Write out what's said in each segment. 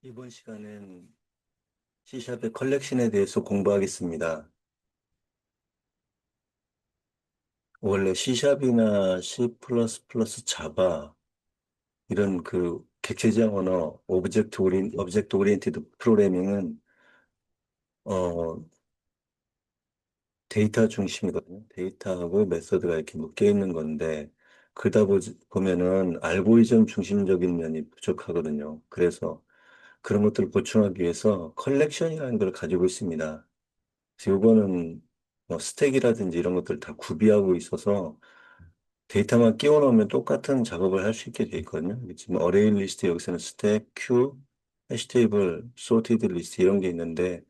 이번 시간엔 C샵의 컬렉션에 대해서 공부하겠습니다. 원래 C샵이나 C++, 자바 이런 그 객체지향 언어, 오브젝트 오리엔티드 프로그래밍은 어, 데이터 중심이거든요. 데이터하고 메서드가 이렇게 묶여 있는 건데 보면은 알고리즘 중심적인 면이 부족하거든요. 그래서 그런 것들을 보충하기 위해서 컬렉션이라는 걸 가지고 있습니다. 그래서 요거는 뭐 스택이라든지 이런 것들 다 구비하고 있어서 데이터만 끼워 넣으면 똑같은 작업을 할 수 있게 돼 있거든요. 지금 어레이 리스트 여기서는 스택, 큐, 해시 테이블, 소티드 리스트 이런 게 있는데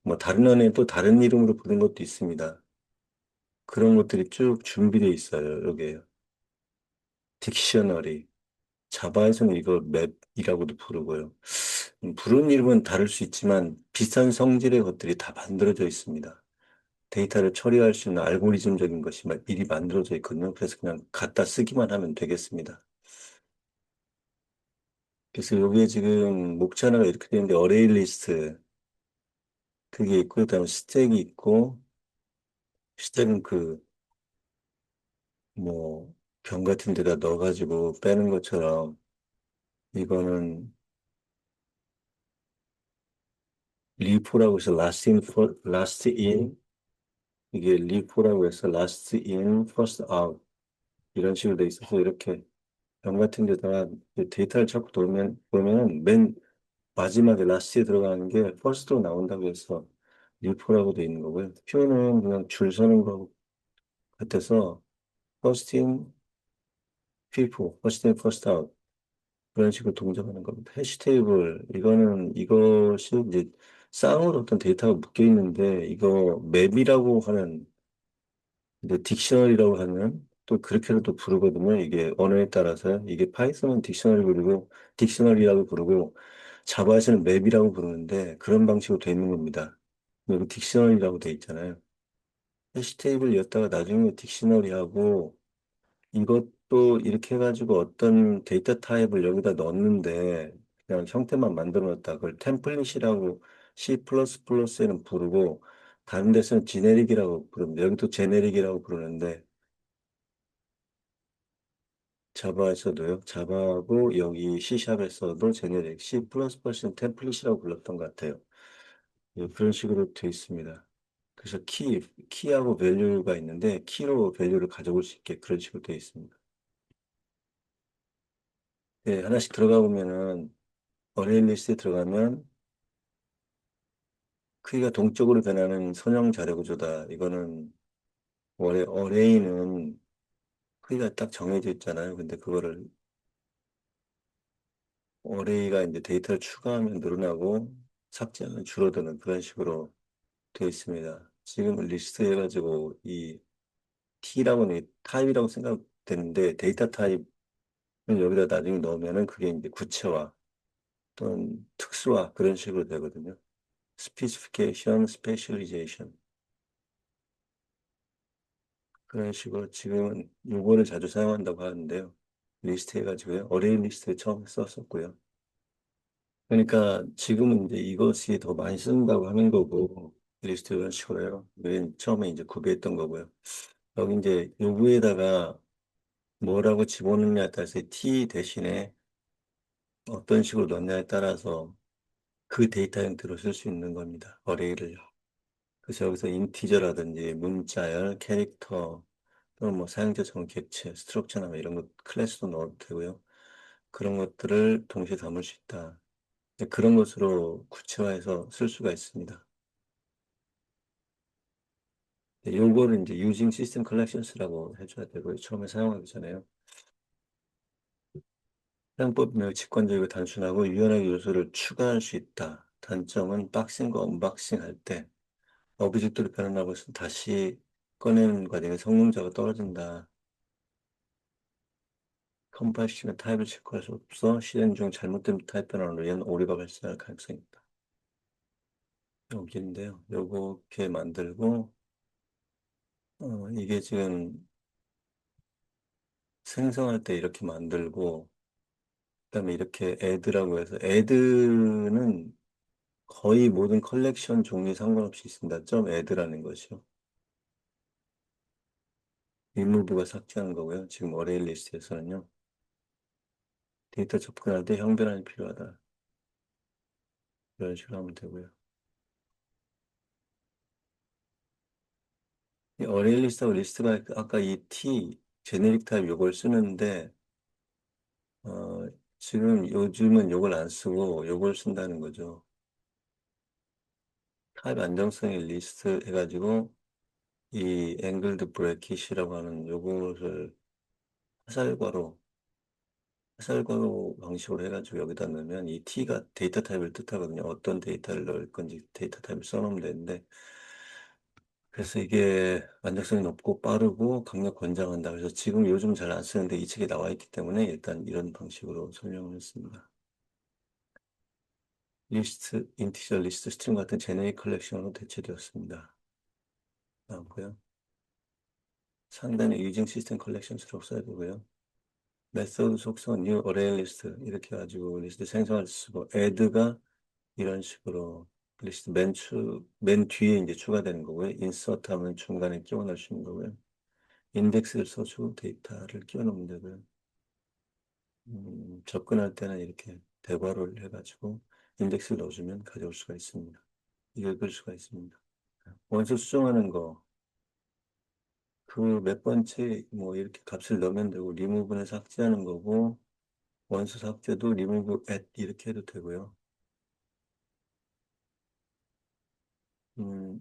뭐 다른 언어에 또 다른 이름으로 부른 것도 있습니다. 그런 것들이 쭉 준비되어 있어요. 여기에 딕셔너리, 자바에서는 이거 맵이라고도 부르고요. 부르는 이름은 다를 수 있지만 비슷한 성질의 것들이 다 만들어져 있습니다. 데이터를 처리할 수 있는 알고리즘적인 것이 미리 만들어져 있거든요. 그래서 그냥 갖다 쓰기만 하면 되겠습니다. 그래서 여기에 지금 목차가 이렇게 되는데 어레이 리스트 그게 있고 그다음에 스택이 있고 스택은 그 뭐 병 같은 데다 넣어가지고 빼는 것처럼 이거는 리포라고 해서 last in 이게 리포라고 해서 last in first out 이런 식으로 돼 있어서 이렇게 병 같은 데다가 데이터를 자꾸 보면은 맨 마지막에 라스트에 들어가는 게 퍼스트로 나온다고 해서 리포라고 돼 있는 거고요. 퓨는 그냥 줄 서는 거 같아서 퍼스트 인, 피포, 퍼스트 인, 퍼스트 아웃 그런 식으로 동작하는 겁니다. 해시 테이블 이것이 이제 쌍으로 어떤 데이터가 묶여 있는데 이거 맵이라고 하는 이제 딕셔너리라고 하는 또 그렇게도 또 부르거든요. 이게 언어에 따라서 이게 파이썬은 딕셔너리 부르고 딕셔너리라고 부르고 자바에서는 맵이라고 부르는데 그런 방식으로 되어 있는 겁니다. 여기 딕셔너리라고 되어 있잖아요. 해시 테이블이었다가 나중에 딕셔너리하고 이것도 이렇게 해가지고 어떤 데이터 타입을 여기다 넣었는데 그냥 형태만 만들어 놨다. 그걸 템플릿이라고 C++에는 부르고 다른 데서는 지네릭이라고 부릅니다. 여기도 제네릭이라고 부르는데 자바에서도요. 자바하고 여기 C샵에서도 제네릭, C++는 템플릿이라고 불렀던 것 같아요. 예, 그런 식으로 되어 있습니다. 그래서 키하고 밸류가 있는데 키로 밸류를 가져올 수 있게 그런 식으로 되어 있습니다. 예, 하나씩 들어가 보면은 어레이 리스트에 들어가면 크기가 동적으로 변하는 선형 자료 구조다. 이거는 원래 어레이는 크기가 딱 정해져 있잖아요. 근데 그거를 어레이가 이제 데이터를 추가하면 늘어나고 삭제하면 줄어드는 그런 식으로 되어 있습니다. 지금 리스트 해가지고 이 T라고는 타입이라고 생각되는데 데이터 타입을 여기다 나중에 넣으면은 그게 이제 구체화 또는 특수화 그런 식으로 되거든요. 스페시피케이션, 스페셜리제이션 그런 식으로 지금은 요거를 자주 사용한다고 하는데요. 리스트 해가지고요. 어레이 리스트에 처음 썼었고요. 그러니까 지금은 이제 이것이 더 많이 쓴다고 하는 거고 리스트 이런 식으로요. 맨 처음에 이제 구비했던 거고요. 여기 이제 요구에다가 뭐라고 집어넣느냐에 따라서 T 대신에 어떤 식으로 넣냐에 따라서 그 데이터 형태로 쓸 수 있는 겁니다. 어레이를요. 그래서 여기서 인티저라든지 문자열, 캐릭터 또는 뭐 사용자 정의 객체, 스트럭처나 뭐 이런 것 클래스도 넣어도 되고요. 그런 것들을 동시에 담을 수 있다. 그런 것으로 구체화해서 쓸 수가 있습니다. 요거를 이제 using system collections라고 해줘야 되고요. 처음에 사용하기 전에요. 사용법이 매우 직관적이고 단순하고 유연하게 요소를 추가할 수 있다. 단점은 박싱과 언박싱 할 때 오브젝트로 변환하고 있으면 다시 꺼내는 과정에 성능자가 떨어진다. 컴파일 시키면 타입을 체크할 수 없어 실행 중 잘못된 타입 변환으로 인한 오류가 발생할 가능성이 있다. 여기인데요. 요렇게 만들고 이게 지금 생성할 때 이렇게 만들고 그다음에 이렇게 애드라고 해서 애드는 거의 모든 컬렉션 종류에 상관없이 있습니다. 점 애드라는 것이요. 리무브가 삭제하는 거고요. 지금 어레일 리스트에서는요. 데이터 접근할 때 형변환이 필요하다. 이런 식으로 하면 되고요. 이 어레일 리스트하고 리스트가 아까 이 T, 제네릭 타입 요걸 쓰는데 어, 지금 요즘은 요걸 안 쓰고 요걸 쓴다는 거죠. 타입 안정성의 리스트 해가지고 이 앵글드 브래킷이라고 하는 요거를 화살괄호, 화살괄호 방식으로 해가지고 여기다 넣으면 이 t가 데이터 타입을 뜻하거든요. 어떤 데이터를 넣을 건지 데이터 타입을 써놓으면 되는데 그래서 이게 안정성이 높고 빠르고 강력 권장한다. 그래서 지금 요즘 잘 안 쓰는데 이 책에 나와 있기 때문에 일단 이런 방식으로 설명을 했습니다. 리스트, 인티저 리스트, 스트링 같은 제네릭 컬렉션으로 대체되었습니다. 나오고요. 상단에 유징 시스템 컬렉션스라고 써야 되고요. 메소드 속성 뉴 어레이 리스트 이렇게 해가지고 리스트 생성할 때 쓰고 애드가 이런 식으로 리스트 맨 뒤에 이제 추가되는 거고요. 인서트 하면 중간에 끼워 넣을 수 있는 거고요. 인덱스를 써주고 데이터를 끼워 넣으면 되고요. 접근할 때는 이렇게 대괄호를 해가지고 인덱스를 넣어주면 가져올 수가 있습니다. 읽을 수가 있습니다. 원소 수정하는 거, 그 몇 번째 뭐 이렇게 값을 넣으면 되고, 리무브는 삭제하는 거고, 원소 삭제도 리무브 at 이렇게 해도 되고요.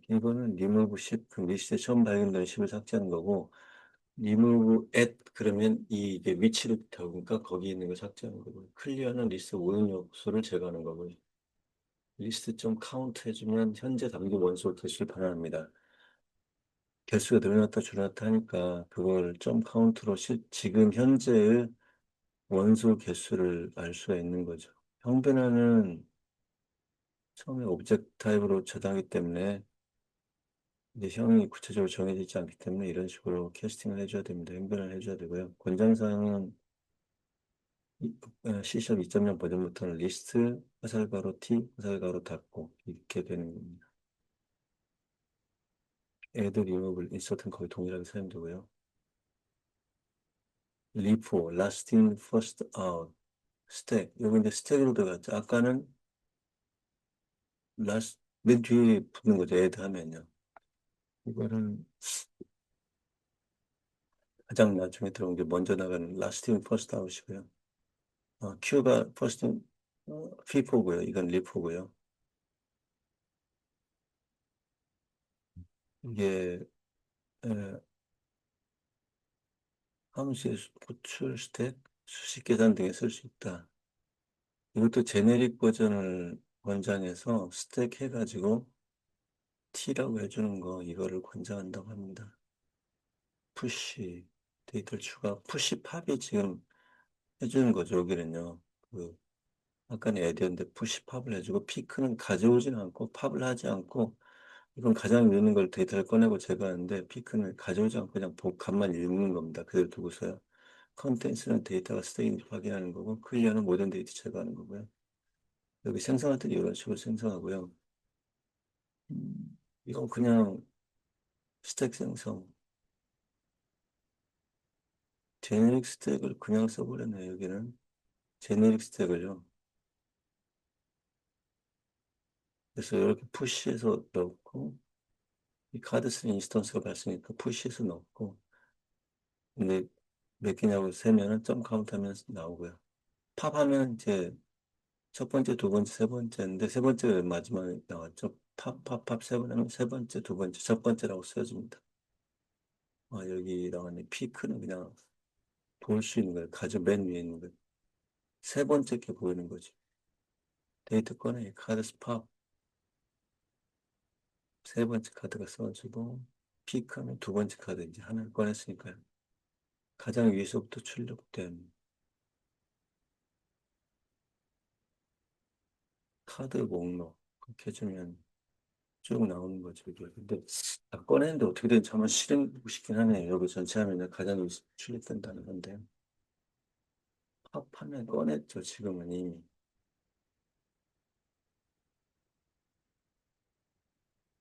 이거는 리무브 10, 그 리스트에 처음 발견된 10을 삭제하는 거고, 리무브 at 그러면 이게 위치를 적으니까 거기 있는 걸 삭제하는 거고, 클리어는 리스트 오용 요소를 제거하는 거고, 리스트 좀 카운트 해주면 현재 담긴 원소 개수를 반환합니다. 개수가 늘어났다 줄어났다 하니까 그걸 점 카운트로 지금 현재의 원소 개수를 알 수가 있는 거죠. 형변화는 처음에 오브젝트 타입으로 저장하기 때문에 이제 형이 구체적으로 정해져 있지 않기 때문에 이런 식으로 캐스팅을 해줘야 됩니다. 형변화를 해줘야 되고요. 권장사항은 C# 2.0 버전부터는 리스트, 화살가로 T, 화살가로 닫고 이렇게 되는 겁니다. add, remove, insert는 거의 동일하게 사용되고요. LIFO, last in, first out, 스택. 여기 이제 스택으로 들어갔죠. 아까는 last, 맨 뒤에 붙는 거죠. add 하면요. 이거는 가장 나중에 들어온 게 먼저 나가는 last in, first out이고요. Q가 first in, FIFO고요. 이건 LIFO고요. 이게 에, 함수의 호출, 스택, 수식 계산 등에 쓸 수 있다. 이것도 제네릭 버전을 권장해서 스택 해가지고 T라고 해주는 거 이거를 권장한다고 합니다. 푸시 데이터를 추가 푸시 팝이 지금 해주는 거죠. 여기는요. 그 아까는 애디언데 푸시 팝을 해주고 피크는 가져오지는 않고 팝을 하지 않고 이건 가장 늦는 걸 데이터를 꺼내고 제거하는데 피크는 가져오지 않고 그냥 값만 읽는 겁니다. 그대로 두고서요. 컨텐츠는 데이터가 스테인지 확인하는 거고 클리어는 모든 데이터 제거하는 거고요. 여기 생성할 때는 이런 식으로 생성하고요. 이건 그냥 스택 생성 제네릭 스택을 그냥 써버렸네요. 여기는 제네릭 스택을요. 그래서 이렇게 푸시해서 넣고 이 카드스 인스턴스가 발생니까 푸시해서 넣고 근데 몇 개냐고 세면은 점 카운트하면 나오고요. 팝하면 이제 첫 번째, 두 번째, 세 번째인데 세 번째 마지막에 나왔죠. 팝 세 번 하면 세 번째, 두 번째, 첫 번째라고 써줍니다. 여기 나왔네. 피크는 그냥 볼 수 있는 거예요. 가져 맨 위에 있는 거예요. 세 번째 게 보이는 거지. 데이터 꺼내 카드스 팝 세 번째 카드가 써지고 피크하면 두 번째 카드 이제 하나를 꺼냈으니까요. 가장 위에서부터 출력된 카드 목록 그렇게 해주면 쭉 나오는 거죠. 이게. 근데 다 꺼내는데 어떻게 되는지 한번 실행해보고 싶긴 하네요. 여기 전체 화면에 가장 위에서 출력된다는 건데 팝하면 꺼냈죠, 지금은 이미.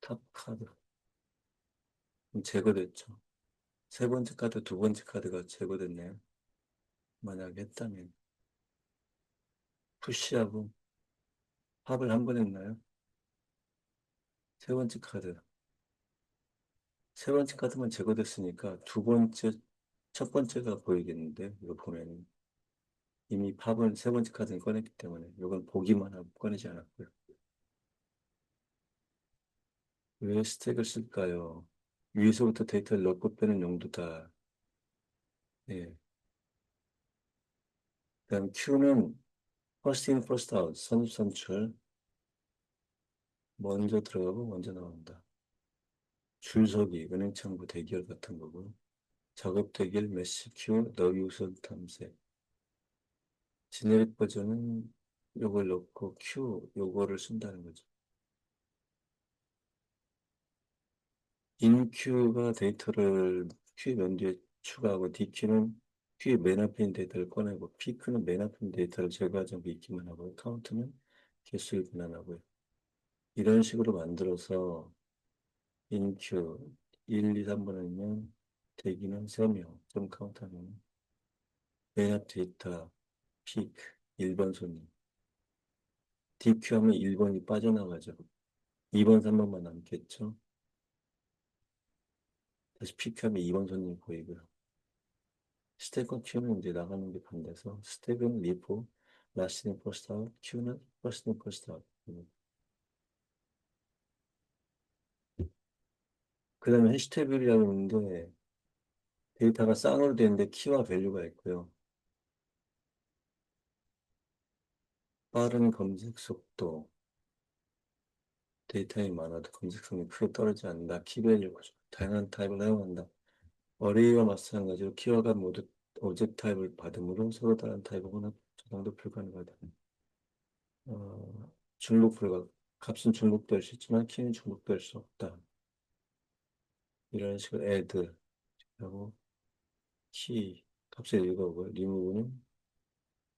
탑 카드. 제거됐죠. 세 번째 카드, 두 번째 카드가 제거됐네요. 만약에 했다면. 푸시하고 팝을 한 번 했나요? 세 번째 카드. 세 번째 카드만 제거됐으니까 두 번째, 첫 번째가 보이겠는데, 이거 보면 이미 팝은 세 번째 카드는 꺼냈기 때문에 이건 보기만 하고 꺼내지 않았고요. 왜 스택을 쓸까요? 위에서부터 데이터를 넣고 빼는 용도다. 예. 그다음 Q는 first in, first out, 선입선출. 먼저 들어가고 먼저 나온다. 줄서기, 은행창구 대기열 같은 거고. 작업 대기열, 메시 Q, 너비 우선 탐색. 지네릭 버전은 요걸 넣고 Q, 요거를 쓴다는 거죠. 인Q가 데이터를 Q 면뒤에 추가하고 DQ는 Q의 맨 앞에 있는 데이터를 꺼내고 PQ는 맨 앞에 있는 데이터를 제거하지 않고 있기만 하고 카운트는 개수를 분할하고요. 이런 식으로 만들어서 인큐 1, 2, 3번이면 대기는 3명, 점 카운트하면 맨 앞 데이터 피크 1번 손님, DQ 하면 1번이 빠져나가죠. 2번, 3번만 남겠죠. 다시 PQ 하면 2번 손님이 보이고요. 스택과 큐는 이제 나가는 게 반대서 스택은 리포, 라스트인 포스트 아웃, 큐는 퍼스트인 포스트 아웃. 그 다음에 해시태그라고 하는데 데이터가 쌍으로 되는데 키와 밸류가 있고요. 빠른 검색 속도, 데이터이 많아도 검색성이 크게 떨어지지 않는다. 키밸류 구조, 다양한 타입을 사용한다. 어레이와 마찬가지로 키워가 모두 오젝트 타입을 받으므로 서로 다른 타입의 혼합 저장도 불가능하다. 중복 불가, 값은 중복될 수 있지만 키는 중복될 수 없다. 이런 식으로 add 하고 키 값을 읽어보고 리무브는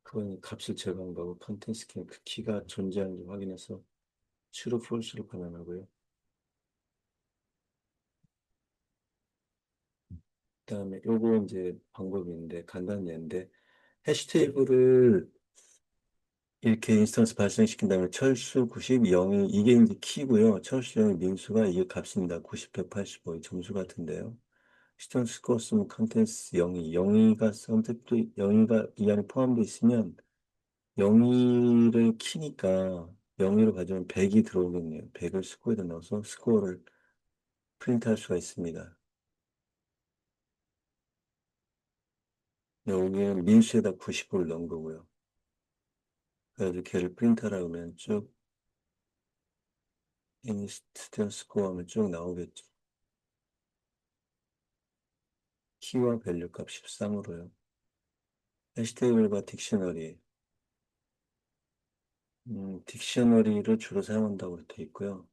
그건 값을 제거한 거고 컨텐츠 키그 키가 존재하는지 확인해서 true, false로 변환하고요. 그다음에 요거 이제 방법인데 간단한 예인데 해시 테이블을 이렇게 인스턴스 발생시킨 다음에 철수 90, 0이 이게 이제 키고요. 철수 0이 민수가 이게 값입니다. 90, 185이 점수 같은데요. 시점 스코어 쓰면 컨텐츠 0이 0이가 선택도 0이가 이 안에 포함되어 있으면 0이를 키니까 0이로 가져오면 100이 들어오겠네요. 100을 스코어에다 넣어서 스코어를 프린트할 수가 있습니다. 여기는 민수에다 95를 넣은 거고요. 그래서 걔를 프린트하라고 하면 쭉 인스턴트 스코어 하면 쭉 나오겠죠. 키와 밸류 값 13으로요. 해시테이블과 딕셔너리. 딕셔너리를 주로 사용한다고 되어 있고요.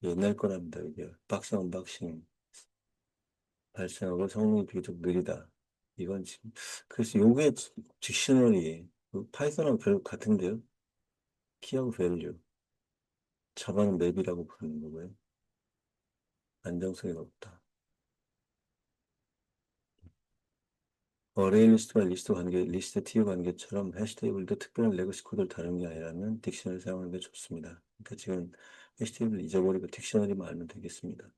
옛날 거랍니다. 이게 박스 언박싱 발생하고 성능이 비교적 느리다. 이건 지금 그래서 요게 딕셔너리 파이썬하고 별 같은데요. 키하고 밸류 자바는 맵이라고 부르는 거고요. 안정성이 높다. 어레이 리스트와 리스트 관계, 리스트 티어 관계처럼 해시 테이블도 특별한 레거시 코드를 다루는 게 아니라면 딕셔너리 사용하는 게 좋습니다. 그러니까 지금 해시 테이블 잊어버리고 딕셔너리만 알면 되겠습니다.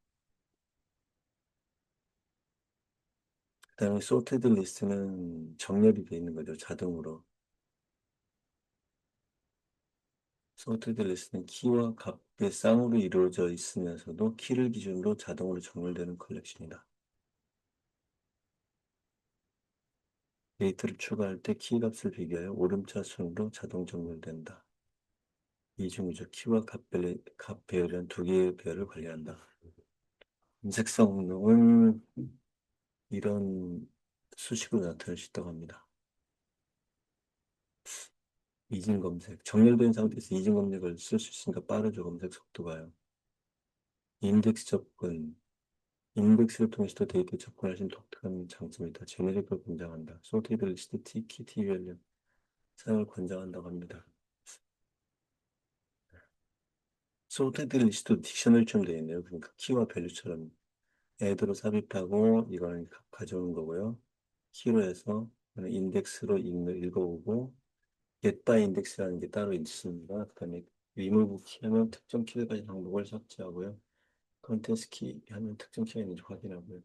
그다음에 sorted 리스트는 정렬이 되어 있는 거죠. 자동으로. sorted 리스트는 키와 값의 쌍으로 이루어져 있으면서도 키를 기준으로 자동으로 정렬되는 컬렉션이다. 데이터를 추가할 때 키 값을 비교하여 오름차 순으로 자동 정렬된다. 이중구조 키와 값 배열이란 두 개의 배열을 관리한다. 검색 성능은 이런 수식으로 나타낼 수 있다고 합니다. 이중 검색. 정렬된 상태에서 이중 검색을 쓸 수 있으니까 빠르죠. 검색 속도가요. 인덱스 접근. 인덱스를 통해서 데이터에 접근할 수 있는 독특한 장점이 있다. 제네릭을 권장한다. 소테이드 리스트 키 밸류 사용을 권장한다고 합니다. 소테이드 리스트 딕셔너리처럼 되어 있네요. 그러니까 키와 밸류처럼 애드로 삽입하고 이거는 가져오는 거고요. 키로 해서 인덱스로 읽어오고 get by index라는 게 따로 있습니다. 그다음에 remove 키 하면 특정 키를 가진 항목을 삭제하고요. 컨텐츠 키 하면 특정 키가 있는지 확인하고요.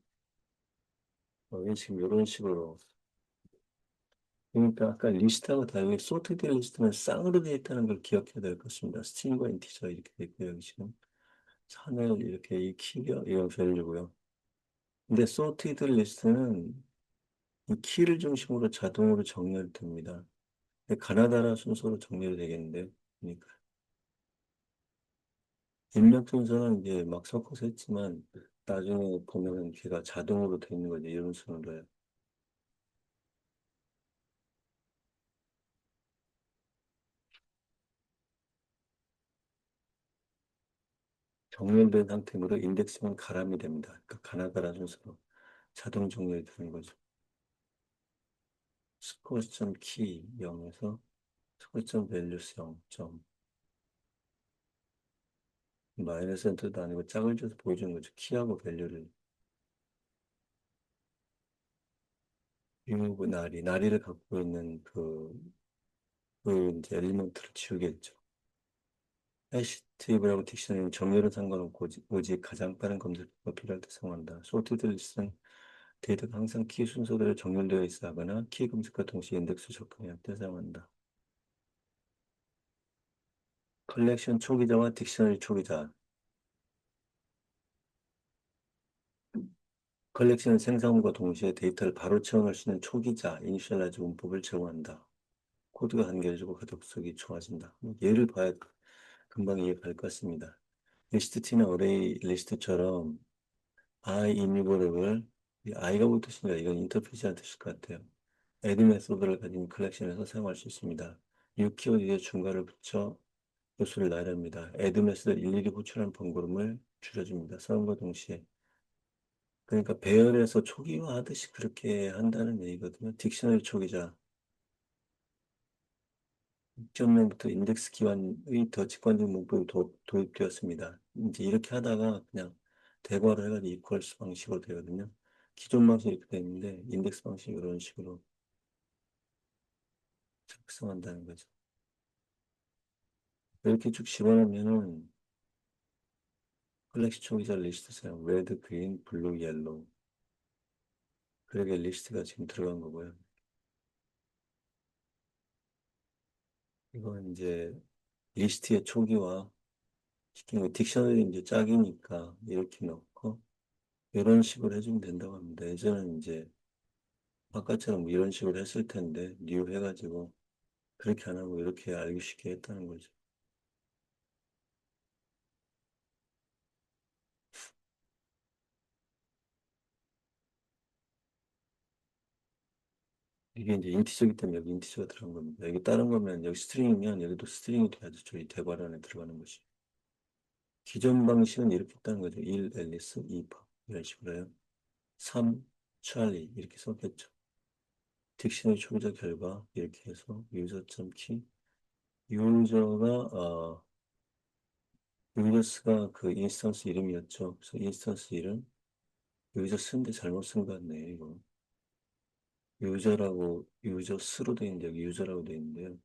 지금 이런 식으로 그러니까 아까 리스트하고 다르게 소트드 리스트는 쌍으로 되어 있다는 걸 기억해야 될 것 같습니다. 스트링과 인티저 이렇게 되어 있고요. 여기 지금 선을 이렇게 이 키가 이런 밸류고요. 근데 소트드 리스트는 이 키를 중심으로 자동으로 정렬됩니다. 가나다라 순서로 정렬이 되겠는데, 그러니까 입력 순서는 이제 막 섞어서 했지만 나중에 보면은 걔가 자동으로 돼 있는 거죠. 이런 순으로요. 정렬된 상태로 인덱스만 가람이 됩니다. 그러니까 가나다라 순서로 자동 정렬이 되는 거죠. 스코어점 키 0에서 스코어점 밸류스 0점 마이너스 엔터도 아니고 짝을 줘서 보여주는 거죠. 키하고 밸류를 리무브 나리를 갖고 있는 그 이제 엘리먼트를 지우겠죠. 해시 테이블하고 딕셔너리는 정렬은 상관없고 오직 가장 빠른 검색가 필요할 때 사용한다. 소트드 리스트는 데이터가 항상 키 순서대로 정렬되어 있어 하거나 키 검색과 동시에 인덱스 접근해야 때 사용한다. 컬렉션 초기자와 딕셔너리 초기자. 컬렉션은 생성과 동시에 데이터를 바로 채워넣을 수 있는 초기자, 이니셜라이즈 문법을 제공한다. 코드가 한계해지고 가독성이 좋아진다. 예를 봐야 금방 이해갈 것 같습니다. 리스트 T는 어레이 리스트처럼 I 이미버블을 I가 뭘 뜻인가? 이건 인터페이스한 뜻일 것 같아요. add 메소드를 가진 컬렉션에서 사용할 수 있습니다. 이 키워드에 중괄을 붙여 요소를 나열합니다. add 메소드를 일일이 호출하는 번거로움을 줄여줍니다. 사용과 동시에. 그러니까 배열에서 초기화하듯이 그렇게 한다는 얘기거든요. 딕셔너리 초기자. 6.0부터 인덱스 기반의 더 직관적 문법이 도입되었습니다. 이제 이렇게 하다가 그냥 대괄호 해가지고 이퀄스 방식으로 되거든요. 기존 방식이 이렇게 되어 있는데 인덱스 방식이 이런 식으로 작성한다는 거죠. 이렇게 쭉 집어넣으면은 컬렉시 초기자 리스트 사용 레드, 그린, 블루, 옐로우 그렇게 리스트가 지금 들어간 거고요. 이건 이제 리스트의 초기화 시킨 거 딕셔너리 이제 짝이니까 이렇게 넣고 이런 식으로 해주면 된다고 합니다. 예전에는 이제 아까처럼 이런 식으로 했을 텐데 뉴 해가지고 그렇게 안 하고 이렇게 알기 쉽게 했다는 거죠. 이게 이제 인티저이기 때문에 여기 인티저가 들어간 겁니다. 여기 다른 거면 여기 스트링이면 여기도 스트링이 돼야죠. 저희 대괄호 안에 들어가는 것이. 기존 방식은 이렇게 했다는 거죠. 1 앨리스, 2 팝 이런 식으로요. 3 찰리 이렇게 썼겠죠. 딕셔너리 초기화 결과 이렇게 해서 유저.키 유저가 유저스가 그 인스턴스 이름이었죠. 그래서 인스턴스 이름 유저 쓴데 잘못 쓴 것 같네요. 이거 유저라고 유저스로 돼 있는데 여기 유저라고 돼 있는데요.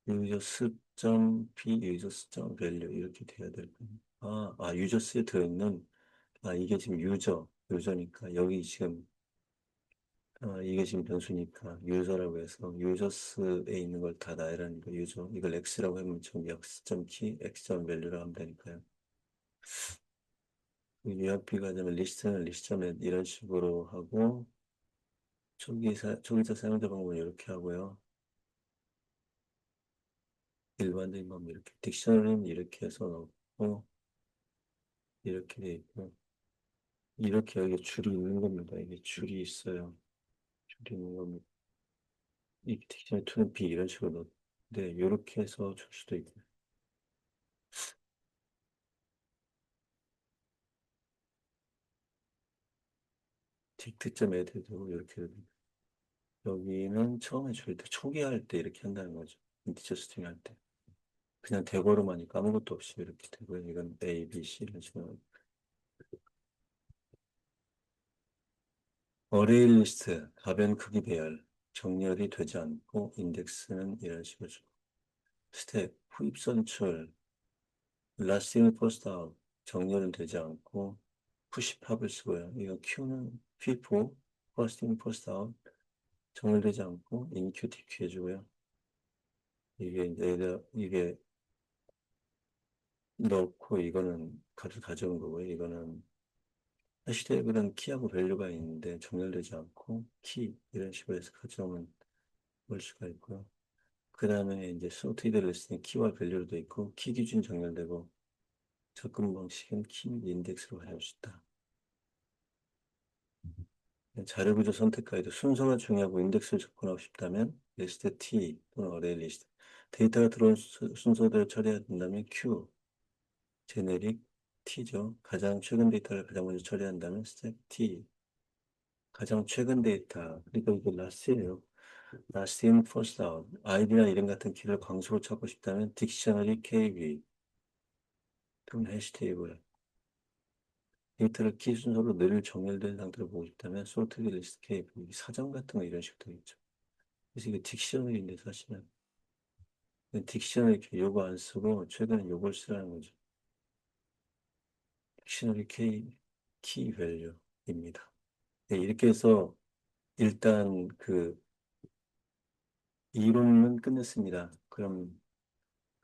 유저스.p 유저스.value 이렇게 돼야 될 거예요. 유저스에 들어있는 이게 지금 유저니까 여기 지금 이게 지금 변수니까 유저라고 해서 유저스에 있는 걸 다 나열하는 거 유저 이걸 x라고 하면 지금 x.key x.value라고 하면 되니까요. URP가 되면 리스트는 리스트는 이런 식으로 하고 초기자 사용자 방법은 이렇게 하고요. 일반적인 방법 이렇게 딕셔너리는 이렇게 해서 넣고 이렇게 돼 있고 이렇게 여기 줄이 있는 겁니다. 이게 줄이 있어요. 줄이 있는 겁니다. 이 딕셔너리 2는 B 이런 식으로 넣 네, 이렇게 해서 줄 수도 있고 dict.add도 이렇게 여기는 처음에 줄 때 초기화할 때 이렇게 한다는 거죠. 인티저 스트링 할 때. 그냥 대괄호만니까 아무것도 없이 이렇게 되고요. 이건 A, B, C 이런 식으로. 어레이 리스트, 가변 크기 배열, 정렬이 되지 않고 인덱스는 이런 식으로 주고. 스텝, 후입 선출, last in first out, 정렬은 되지 않고 푸시팝을 쓰고요. 이거 Q는 P4, first in first out, 정렬되지 않고 인큐, DQ 해주고요. 이게 이제 이게 넣고 이거는 가져온 거고요. 이거는 해시태그는 키하고 밸류가 있는데 정렬되지 않고 키 이런 식으로 해서 가져오면 볼 수가 있고요. 그 다음에 이제 sorted 리스트는 키와 밸류로 돼 있고 키 기준 정렬되고 접근 방식은 키 인덱스로 가져올 수 있다. 자료 구조 선택 가이드 순서가 중요하고 인덱스를 접근하고 싶다면 리스트 T 또는 어레이 리스트 데이터가 들어온 순서대로 처리해야 된다면 Q 제네릭 T죠. 가장 최근 데이터를 가장 먼저 처리한다면 스텝 T 가장 최근 데이터 그러니까 이게 last예요. last in first out 아이디나 이름 같은 키를 광수로 찾고 싶다면 딕셔너리 KB 또는 해시 테이블 데이터를 키 순서로 늘 정렬된 상태로 보고 싶다면 sorted list KB 사전 같은 거 이런 식으로 되어 있죠. 그래서 이게 딕셔너리인데 사실은 딕셔너리 이렇게 요거 안 쓰고 최근에 요걸 쓰라는 거죠. 딕셔너리 키 밸류입니다. 네, 이렇게 해서 일단 그 이론은 끝냈습니다. 그럼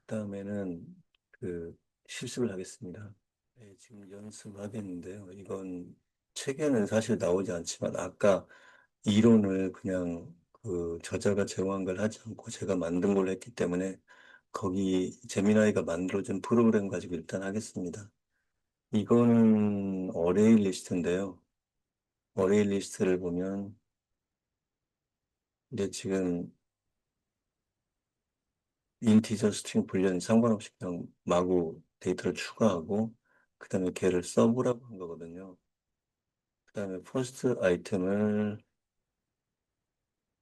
그다음에는 그 실습을 하겠습니다. 네, 지금 연습하겠는데요. 이건 책에는 사실 나오지 않지만 아까 이론을 그냥 그 저자가 제공한 걸 하지 않고 제가 만든 걸로 했기 때문에 거기 제미나이가 만들어준 프로그램 가지고 일단 하겠습니다. 이거는 어레이 리스트인데요. 어레이 리스트를 보면 이제 지금 인티저 스트링 분류는 상관없이 그냥 마구 데이터를 추가하고 그다음에 걔를 서브라고 한 거거든요. 그다음에 퍼스트 아이템을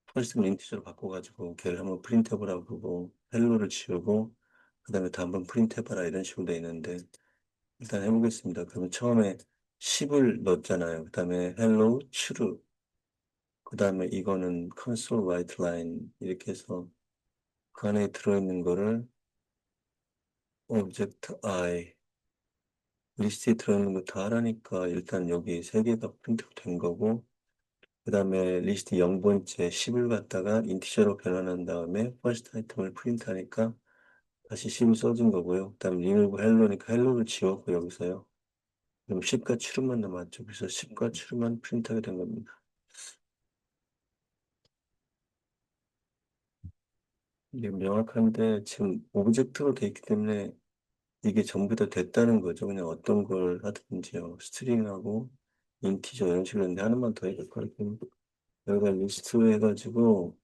퍼스트 인티저로 바꿔가지고 걔를 한번 프린트해보라고 그러고 헬로를 지우고 그다음에 다음번 프린트해봐라 이런 식으로 돼 있는데 일단 해보겠습니다. 그러면 처음에 10을 넣었잖아요. 그다음에 헬로 true 그다음에 이거는 console white line 이렇게 해서 그 안에 들어있는 거를 object I 리스트에 들어있는 거 다 하라니까 일단 여기 세 개가 프린트가 된 거고 그 다음에 리스트 0번째 10을 갖다가 인티저로 변환한 다음에 퍼스트 아이템을 프린트하니까 다시 10을 써준 거고요. 그 다음에 리무브 헬로니까 헬로를 지웠고 여기서요. 그럼 10과 추름만 남았죠. 그래서 10과 추름만 프린트하게 된 겁니다. 이게 명확한데 지금 오브젝트로 돼 있기 때문에 이게 전부 다 됐다는 거죠. 그냥 어떤 걸 하든지요. 스트링하고 인티저 이런 식으로 했는데 하나만 더 해야 될 것 같아요. 여기다 리스트 해가지고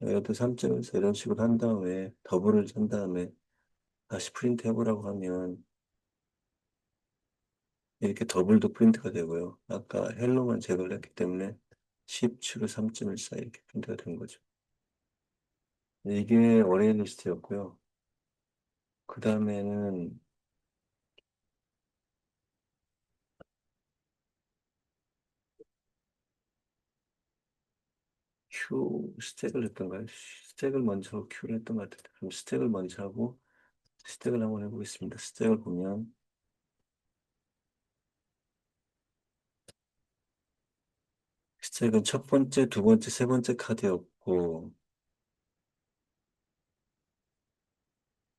여기도 3점에서 이런 식으로 한 다음에 더블을 한 다음에 다시 프린트 해보라고 하면 이렇게 더블도 프린트가 되고요. 아까 헬로만 제거를 했기 때문에 10 추로 3.14 이렇게 프린트가 된 거죠. 이게 어레이 리스트였고요. 그 다음에는 Q 스택을 했던가요? 스택을 먼저 하고 Q를 했던 것 같아요. 그럼 스택을 먼저 하고 스택을 한번 해보겠습니다. 스택을 보면 스택은 첫 번째, 두 번째, 세 번째 카드였고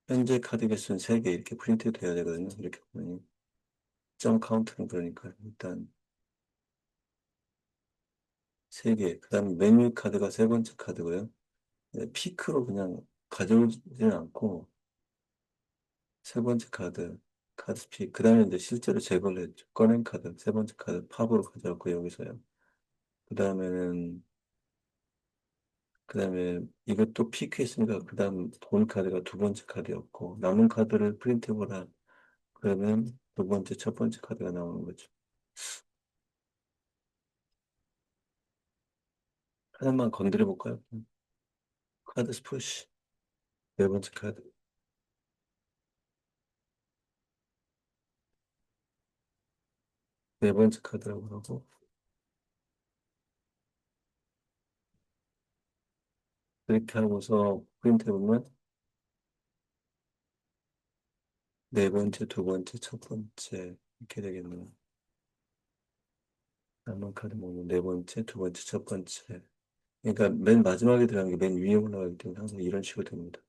현재 카드 개수는 3개 이렇게 프린트 돼야 되거든요. 이렇게 보면 점 카운트는 그러니까 일단 3개. 그 다음에 메뉴 카드가 세 번째 카드고요. 네, 피크로 그냥 가져오지는 않고 세 번째 카드, 카드 픽. 그 다음에 이제 실제로 제거를 했죠. 꺼낸 카드, 세 번째 카드 팝으로 가져왔고 여기서요. 그 다음에는 그 다음에 이것도 피크했으니까 그 다음 본 카드가 두 번째 카드였고 남은 카드를 프린트해보라. 그러면 두 번째, 첫 번째 카드가 나오는 거죠. 하나만 건드려 볼까요? 카드 스푸시. 네 번째 카드. 네 번째 카드라고 하고, 그렇게 하고서 프린트 해보면, 네 번째, 두 번째, 첫 번째, 이렇게 되겠네요. 남은 카드 모으면 네 번째, 두 번째, 첫 번째. 그러니까 맨 마지막에 들어간 게 맨 위에 올라가기 때문에 항상 이런 식으로 됩니다.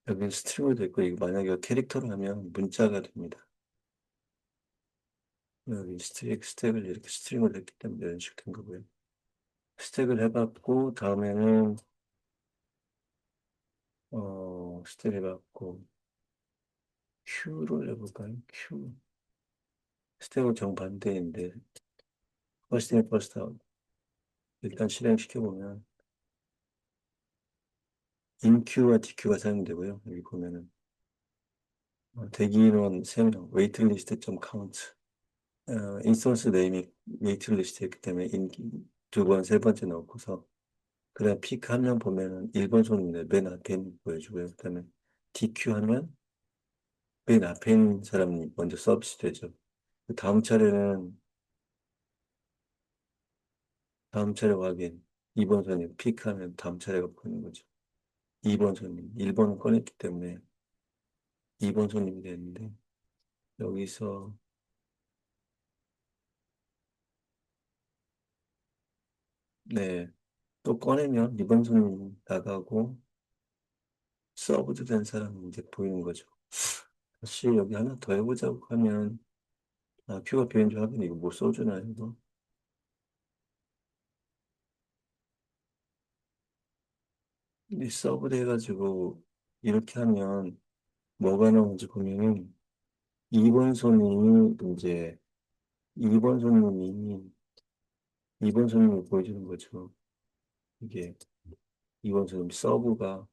여기는 스트링으로 돼 있고, 이거 만약에 캐릭터로 하면 문자가 됩니다. 여기 스택을 이렇게 스트링으로 했기 때문에 이런 식으로 된 거고요. 스택을 해봤고, 다음에는, 스택 해봤고, Q를 해볼까요? Q. 스택은 정반대인데, 퍼스트 인, 퍼스트 아웃. 일단 실행시켜보면, 인Q와 DQ가 사용되고요. 여기 보면은, 대기인원 3명, 웨이트리스트 점 카운트. 인스턴스 네임이 웨이트리스트였기 때문에 두 번, 세 번째 넣고서, 그다음 피크 한 명 보면은 1번 손인데 맨 앞에 있는 거 보여주고요. 그다음에 DQ 하면 맨 앞에 있는 사람이 먼저 서비스 되죠. 그 다음 차례 확인. 2번 손님 피크하면 다음 차례가 보이는 거죠. 2번 손님, 1번은 꺼냈기 때문에 2번 손님이 되는데 여기서 네, 또 꺼내면 2번 손님 나가고 서브드 된 사람이 이제 보이는 거죠. 다시 여기 하나 더 해보자고 하면 큐가 비행줄 하긴 이거 못 써주나요, 이거? 이 서브드 해가지고 이렇게 하면 뭐가 나오는지 보면은 2번 손님이 이제 2번 손님이 2번 손님을 보여주는 거죠. 이게 2번 손님 서브가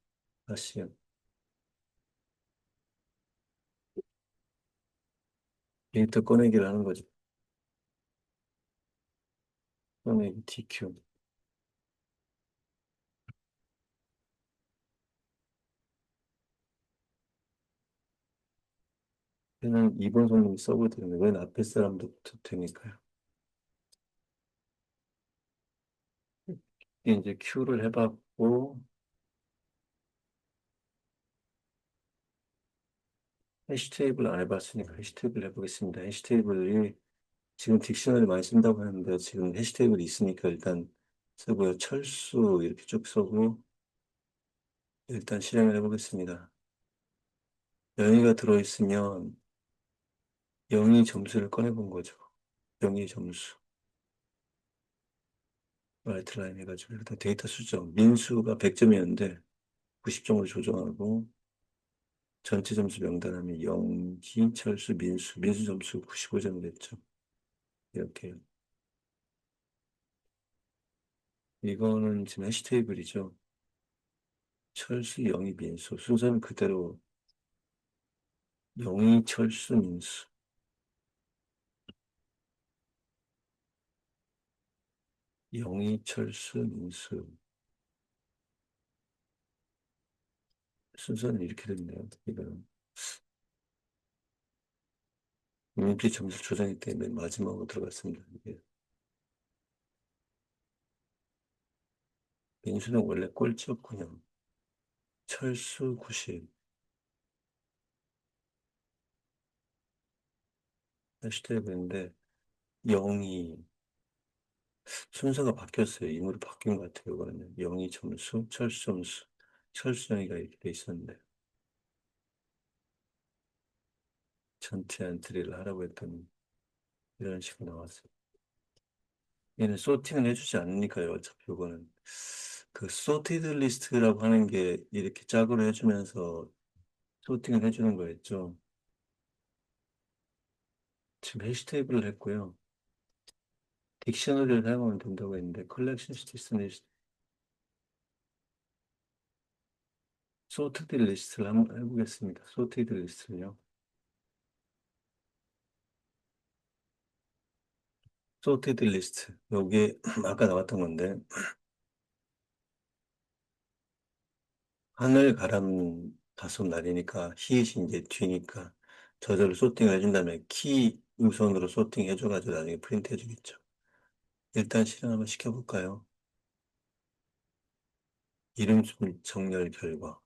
다시 데이터 꺼내기를 하는 거죠. 꺼내기 DQ. 얘는 2번 손님이 서브 되는데 웬 앞에 사람부터 되니까요. 이게 이제 Q를 해봤고 해시 테이블 안 해봤으니까 해시 테이블 해보겠습니다. 해시 테이블이 지금 딕셔너리 많이 쓴다고 하는데 지금 해시 테이블이 있으니까 일단 쓰고요. 철수 이렇게 쭉 쓰고 일단 실행을 해보겠습니다. 영희가 들어있으면 영희 점수를 꺼내본 거죠. 영희 점수. 라이트 라인 해가지고 일단 데이터 수정. 민수가 100점이었는데 90점으로 조정하고 전체 점수 명단하면 영희, 철수, 민수 점수 95점 됐죠. 이렇게. 이거는 지금 해시 테이블이죠. 철수, 영희, 민수. 순서는 그대로 영희, 철수, 민수. 영희, 철수, 민수. 순서는 이렇게 됐네요. 이거는. 민피 점수 조정했기 때문에 마지막으로 들어갔습니다. 이게. 민수는 원래 꼴찌였군요. 철수 90. 해시태그인데 0이 순서가 바뀌었어요. 인물이 바뀐 것 같아요. 이거는 0이 점수, 철수 점수, 철수 영이가 이렇게 돼 있었는데 전체 엔트리를 하라고 했더니 이런 식으로 나왔어요. 얘는 소팅을 해주지 않으니까요. 어차피 이거는 그 소티드 리스트라고 하는 게 이렇게 짝으로 해주면서 소팅을 해주는 거였죠. 지금 해시 테이블을 했고요. 딕셔너리를 사용하면 된다고 했는데 컬렉션 스티스는 소티드 리스트를 한번 해보겠습니다. 소티드 리스트를요. 소티드 리스트. 요게 아까 나왔던 건데, 하늘 가람 다섯 날이니까, 히읗이 이제 뒤니까, 저절로 소팅을 해준 다음에 키 우선으로 소팅해줘가지고 나중에 프린트 해주겠죠. 일단 실행 한번 시켜볼까요? 이름 순 정렬 결과.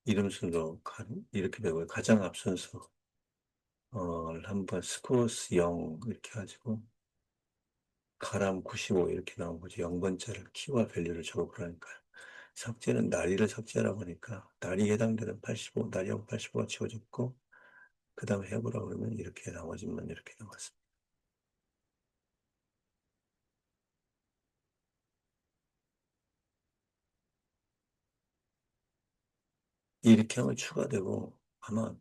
이름 순으로 이렇게 되고요. 가장 앞선 수. 한번 스코어스 0 이렇게 가지고, 가람 95 이렇게 나온 거지. 0번째를 키와 밸류를 적어보라니까요. 삭제는 날이를 삭제하라고 하니까 날이 해당되는 85, 날이하고 85가 지워졌고 그 다음에 해보라고 그러면 이렇게 나머지만 이렇게 나왔습니다. 이렇게 하면 추가되고 아마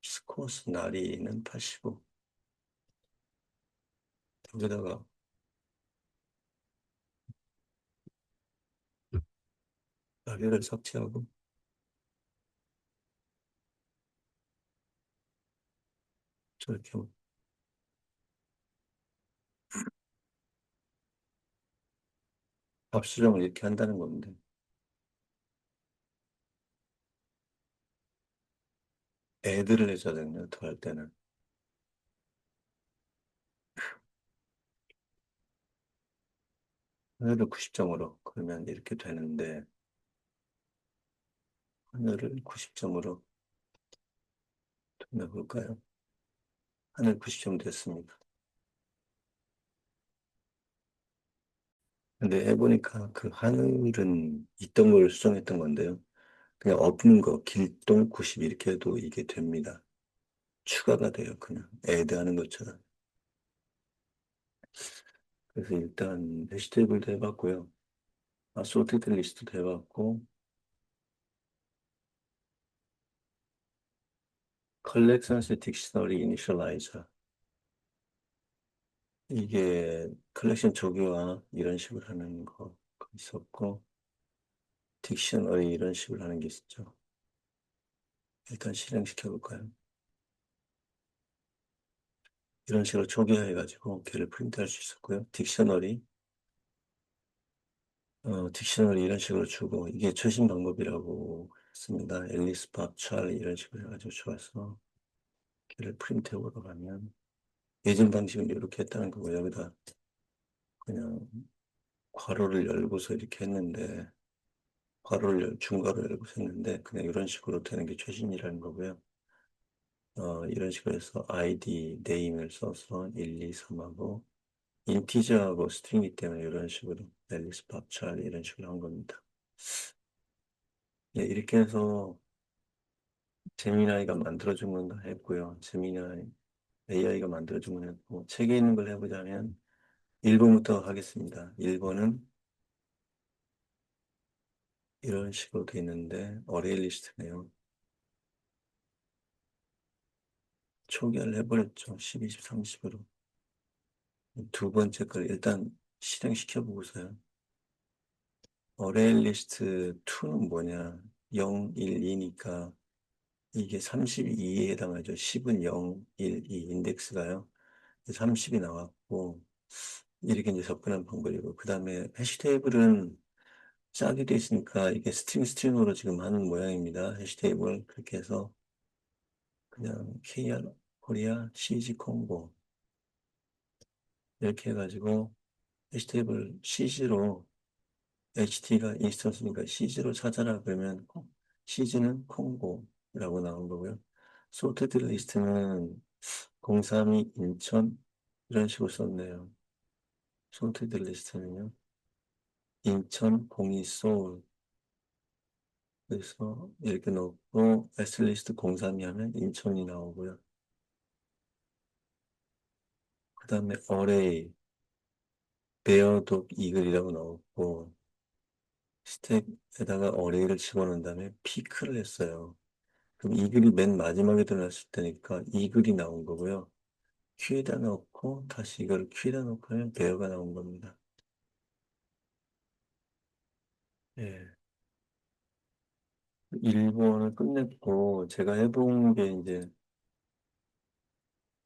스코어스 날이는 85 여기다가 날이를 삭제하고 저렇게 하면 값 수정을 이렇게 한다는 건데 애들을 해줘야 되거든요. 더 할 때는 하늘을 90점으로 그러면 이렇게 되는데 하늘을 90점으로 돌려볼까요? 하늘 90점 됐습니다. 근데 해보니까 그 하늘은 있던 걸 수정했던 건데요. 그냥 엎는 거, 길동 90 이렇게 해도 이게 됩니다. 추가가 돼요, 그냥. 애드 하는 것처럼. 그래서 일단 해시태그도 해봤고요. 소티드 리스트도 해봤고, 컬렉션스 딕셔너리 이니셜라이저. 이게 컬렉션 조교화 이런 식으로 하는 거 있었고, 딕셔너리 이런 식으로 하는 게 있었죠. 일단 실행시켜 볼까요? 이런 식으로 조교화해가지고 걔를 프린트할 수 있었고요. 딕셔너리 이런 식으로 주고 이게 최신 방법이라고 했습니다. 앨리스 밥, 찰리 이런 식으로 해가지고 좋아서 걔를 프린트해보러 가면 예전 방식은 이렇게 했다는 거고 여기다 그냥 괄호를 열고서 이렇게 했는데 중괄호 열고서 했는데 그냥 이런 식으로 되는 게 최신이라는 거고요. 이런 식으로 해서 아이디, 네임을 써서 1, 2, 3하고 인티저하고 스트링이기 때문에 이런 식으로 앨리스 밥, 찰리 이런 식으로 한 겁니다. 예, 이렇게 해서 제미나이가 만들어준 건 다 했고요. 제미나이 AI가 만들어준 건 했고 책에 있는 걸 해보자면 1번부터 하겠습니다. 1번은 이런 식으로 돼 있는데 어레이 리스트네요. 초기화를 해버렸죠. 10, 20, 30으로. 두 번째 걸 일단 실행시켜 보고서요. 어레이 리스트 2는 뭐냐? 0, 1, 2니까 이게 32에 해당하죠. 10은 0, 1, 2 인덱스가요. 30이 나왔고 이렇게 이제 접근한 방법이고 그 다음에 해시테이블은 짝이 돼 있으니까 이게 스트링으로 지금 하는 모양입니다. 해시테이블 그렇게 해서 그냥 KR 코리아 CG 콤보 이렇게 해가지고 해시테이블 CG로 HT가 인스턴스니까 CG로 찾아라 그러면 CG는 콩고라고 나온 거고요. 소테드 리스트는 032 인천 이런 식으로 썼네요. 소테드 리스트는요. 인천 02 서울 그래서 이렇게 넣고 S리스트 03이 하면 인천이 나오고요. 그 다음에 어레이 베어독 이글이라고 넣었고 스택에다가 어레이를 집어넣은 다음에 피크를 했어요. 그럼 이글이 맨 마지막에 들어갔을 때니까 이글이 나온 거고요. 큐에다 넣고 다시 이걸 큐에다 넣고 하면 베어가 나온 겁니다. 예. 1번을 끝냈고 제가 해본 게 이제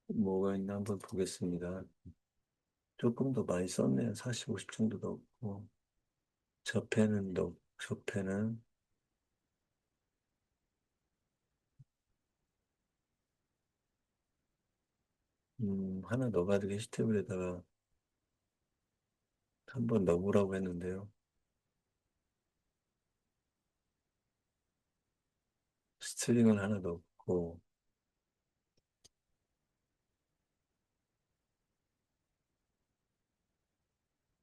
뭐가 있나 한번 보겠습니다. 조금 더 많이 썼네요. 40, 50 정도 넣고. 저 펜은, 하나 넣어가지고 해시태그에다가 한번 넣어보라고 했는데요. 스트링을 하나 넣고,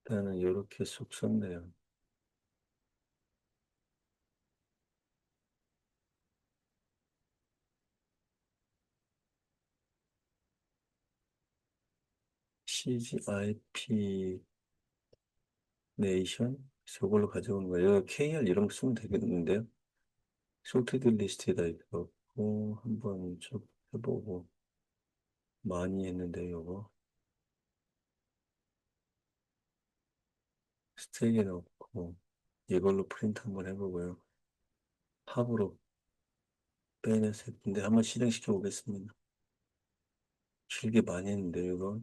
일단은 이렇게 쑥 썼네요. CGIP 네이션? 저걸로 가져오는 거예요. 여기 KR 이런 거 쓰면 되겠는데요. 소트드 리스트에다 이렇게 넣고, 한번 쭉 해보고, 많이 했는데, 요거. 스트링에 넣고, 이걸로 프린트 한번 해보고요. 팝으로 빼내서 했는데, 한번 실행시켜 보겠습니다. 길게 많이 했는데, 이거.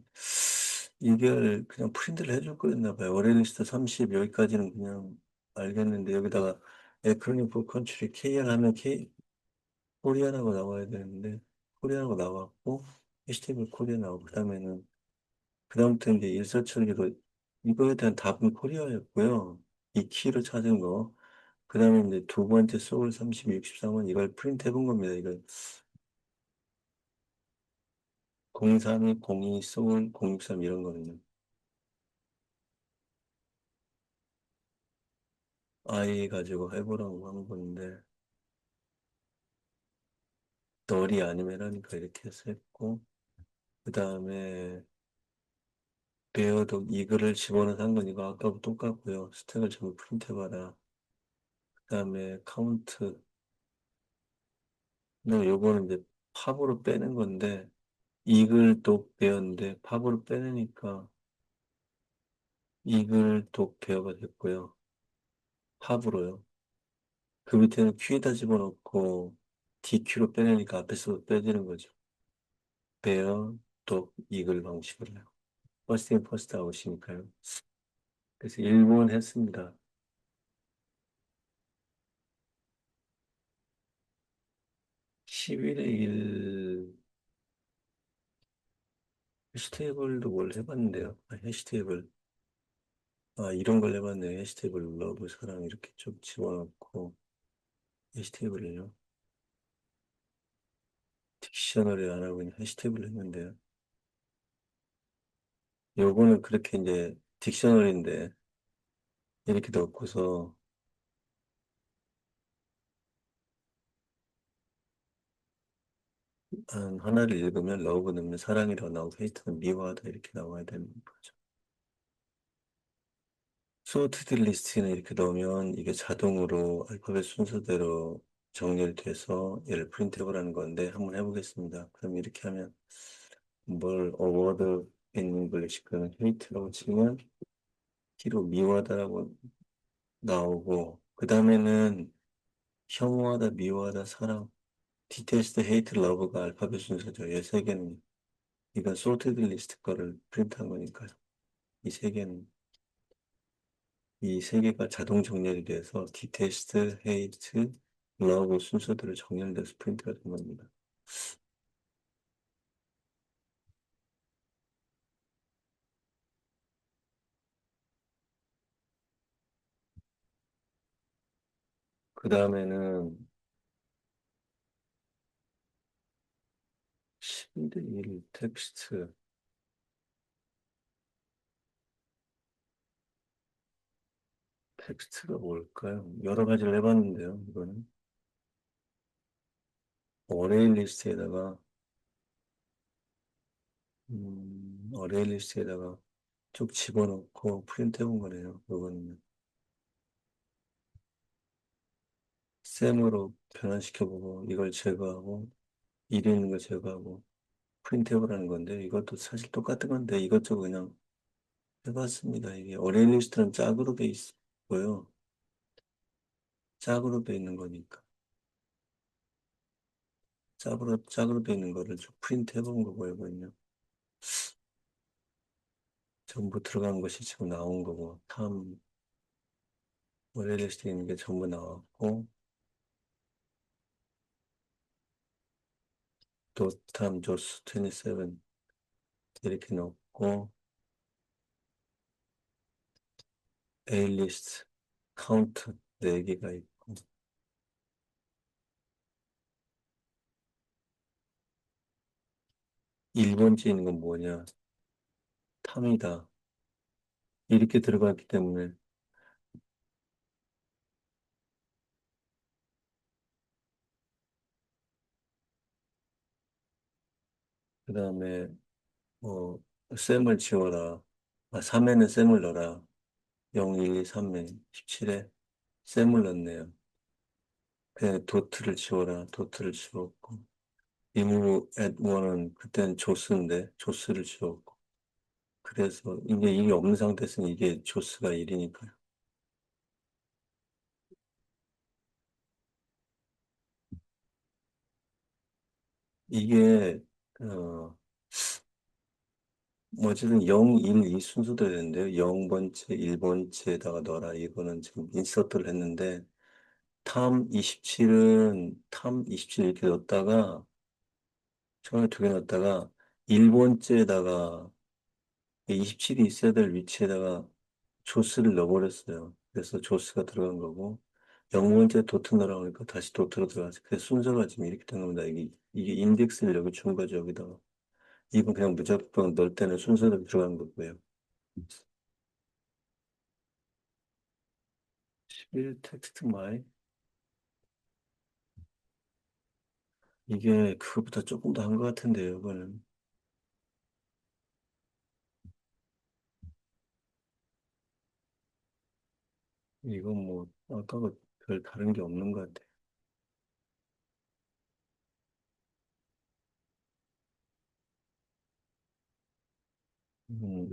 이걸 그냥 프린트를 해줄 거였나 봐요. 어레일리스트 30, 여기까지는 그냥 알겠는데, 여기다가 에크로님 포 컨트리 KR 하면 코리아라고 나와야 되는데, 코리아라고 나왔고, HTML 코리아 나오고, 그다음부터 이제 일사 처리로, 이거에 대한 답은 코리아였고요. 이 키로 찾은 거. 그 다음에 이제 두 번째 소울 30, 63은 이걸 프린트 해본 겁니다. 이걸 03, 02, 소울 063 이런 거는요. 아이 가지고 해보라고 한 건데, 널이 아니면 하니까 이렇게 해서 했고, 그 다음에 베어도 이글을 집어넣어서 한 건 이거 아까하고 똑같고요. 스택을 전부 프린트 해봐라. 그 다음에 카운트. 근데 요거는 이제 팝으로 빼는 건데, 이글 독 베어인데 팝으로 빼내니까 이글 독 베어가 됐고요. 팝으로요. 그 밑에는 큐에다 집어넣고 DQ로 빼내니까 앞에서 빼지는 거죠. 베어 독 이글 방식으로요. 퍼스트 인 퍼스트 아웃이니까요. 그래서 1번 했습니다. 10일에 1 해시테이블도 뭘 해봤는데요. 해시테이블. 이런 걸 해봤네요. 해시테이블 러브 사랑 이렇게 좀 집어넣고 해시테이블을요. 딕셔너리 안 하고 그냥 해시태그를 했는데요. 요거는 그렇게 이제 딕셔너리인데 이렇게 넣고서 하나를 읽으면 러브 넣으면 사랑이라고 나오고 헤이트는 미워하다 이렇게 나와야 되는 거죠. 소트드 리스트는 이렇게 넣으면 이게 자동으로 알파벳 순서대로 정렬돼서 얘를 프린트해보라는 건데 한번 해보겠습니다. 그럼 이렇게 하면 뭘 어워드 인 잉글리시 그는 헤이트라고 치면 키로 미워하다라고 나오고 그 다음에는 혐오하다, 미워하다, 사랑, 디테스트, 헤이트, 러브가 알파벳 순서죠. 이 세 개는 이건 소르티드 리스트 거를 프린트한 거니까요. 이 세 개는 이 세 개가 자동 정렬이 돼서 디테스트, 헤이트, 러브 순서대로 정렬돼서 프린트가 된 겁니다. 그 다음에는 11대 1 텍스트가 뭘까요? 여러 가지를 해봤는데요. 이거는 어레이 리스트에다가 어레이 리스트에다가 쭉 집어넣고 프린트 해본 거네요. 이거는 셈으로 변환시켜보고 이걸 제거하고 일에 있는 걸 제거하고 프린트해보라는 건데 이것도 사실 똑같은 건데 이것저것 그냥 해봤습니다. 이게 어레이 리스트는 짝으로 돼 있고요. 짝으로 돼 있는 거니까. 짝으로 되어 있는 거를 좀 프린트 해본 거 보이거든요. 전부 들어간 것이 지금 나온 거고, 원래대로 되어 있는 게 전부 나왔고, 또 조스 27 이렇게 넣고, A리스트, 카운트 4개가 있고, 1번째 있는 건 뭐냐? 탐이다. 이렇게 들어갔기 때문에, 그 다음에, 뭐, 셈을 지워라. 3에는 셈을 넣어라. 0, 1, 2, 3에 17에 셈을 넣네요. 그냥 도트를 지워라. 도트를 지웠고. remove at one은 그때는 조스인데, 조스를 지웠고. 그래서 이게 없는 상태에서는 이게 조스가 1이니까요. 이게, 어, 뭐 어쨌든 0, 1, 2 순서대로 되는데요. 0번째, 1번째에다가 넣어라. 이거는 지금 인서트를 했는데, 탐 27 이렇게 넣었다가, 처음에 2개 넣었다가, 1번째에다가 27이 있어야 될 위치에다가 조스를 넣어버렸어요. 그래서 조스가 들어간 거고, 0번째 도트 넣으라고 하니까 다시 도트로 들어가서, 그래서 순서가 지금 이렇게 된 겁니다. 이게 인덱스를 여기 준 거죠, 여기다가. 이건 그냥 무조건 넣을 때는 순서대로 들어간 거고요. 11 텍스트 마이. 이게 그거보다 조금 더 한 것 같은데요, 이거는. 이건 뭐, 아까가 별 다른 게 없는 것 같아요.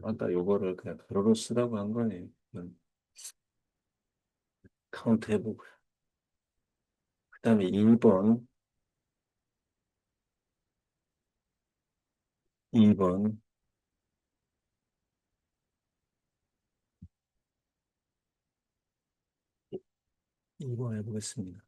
아까 요거를 그냥 가로로 쓰라고 한 거네요. 카운트 해보고. 그 다음에 2번 2번 해보겠습니다.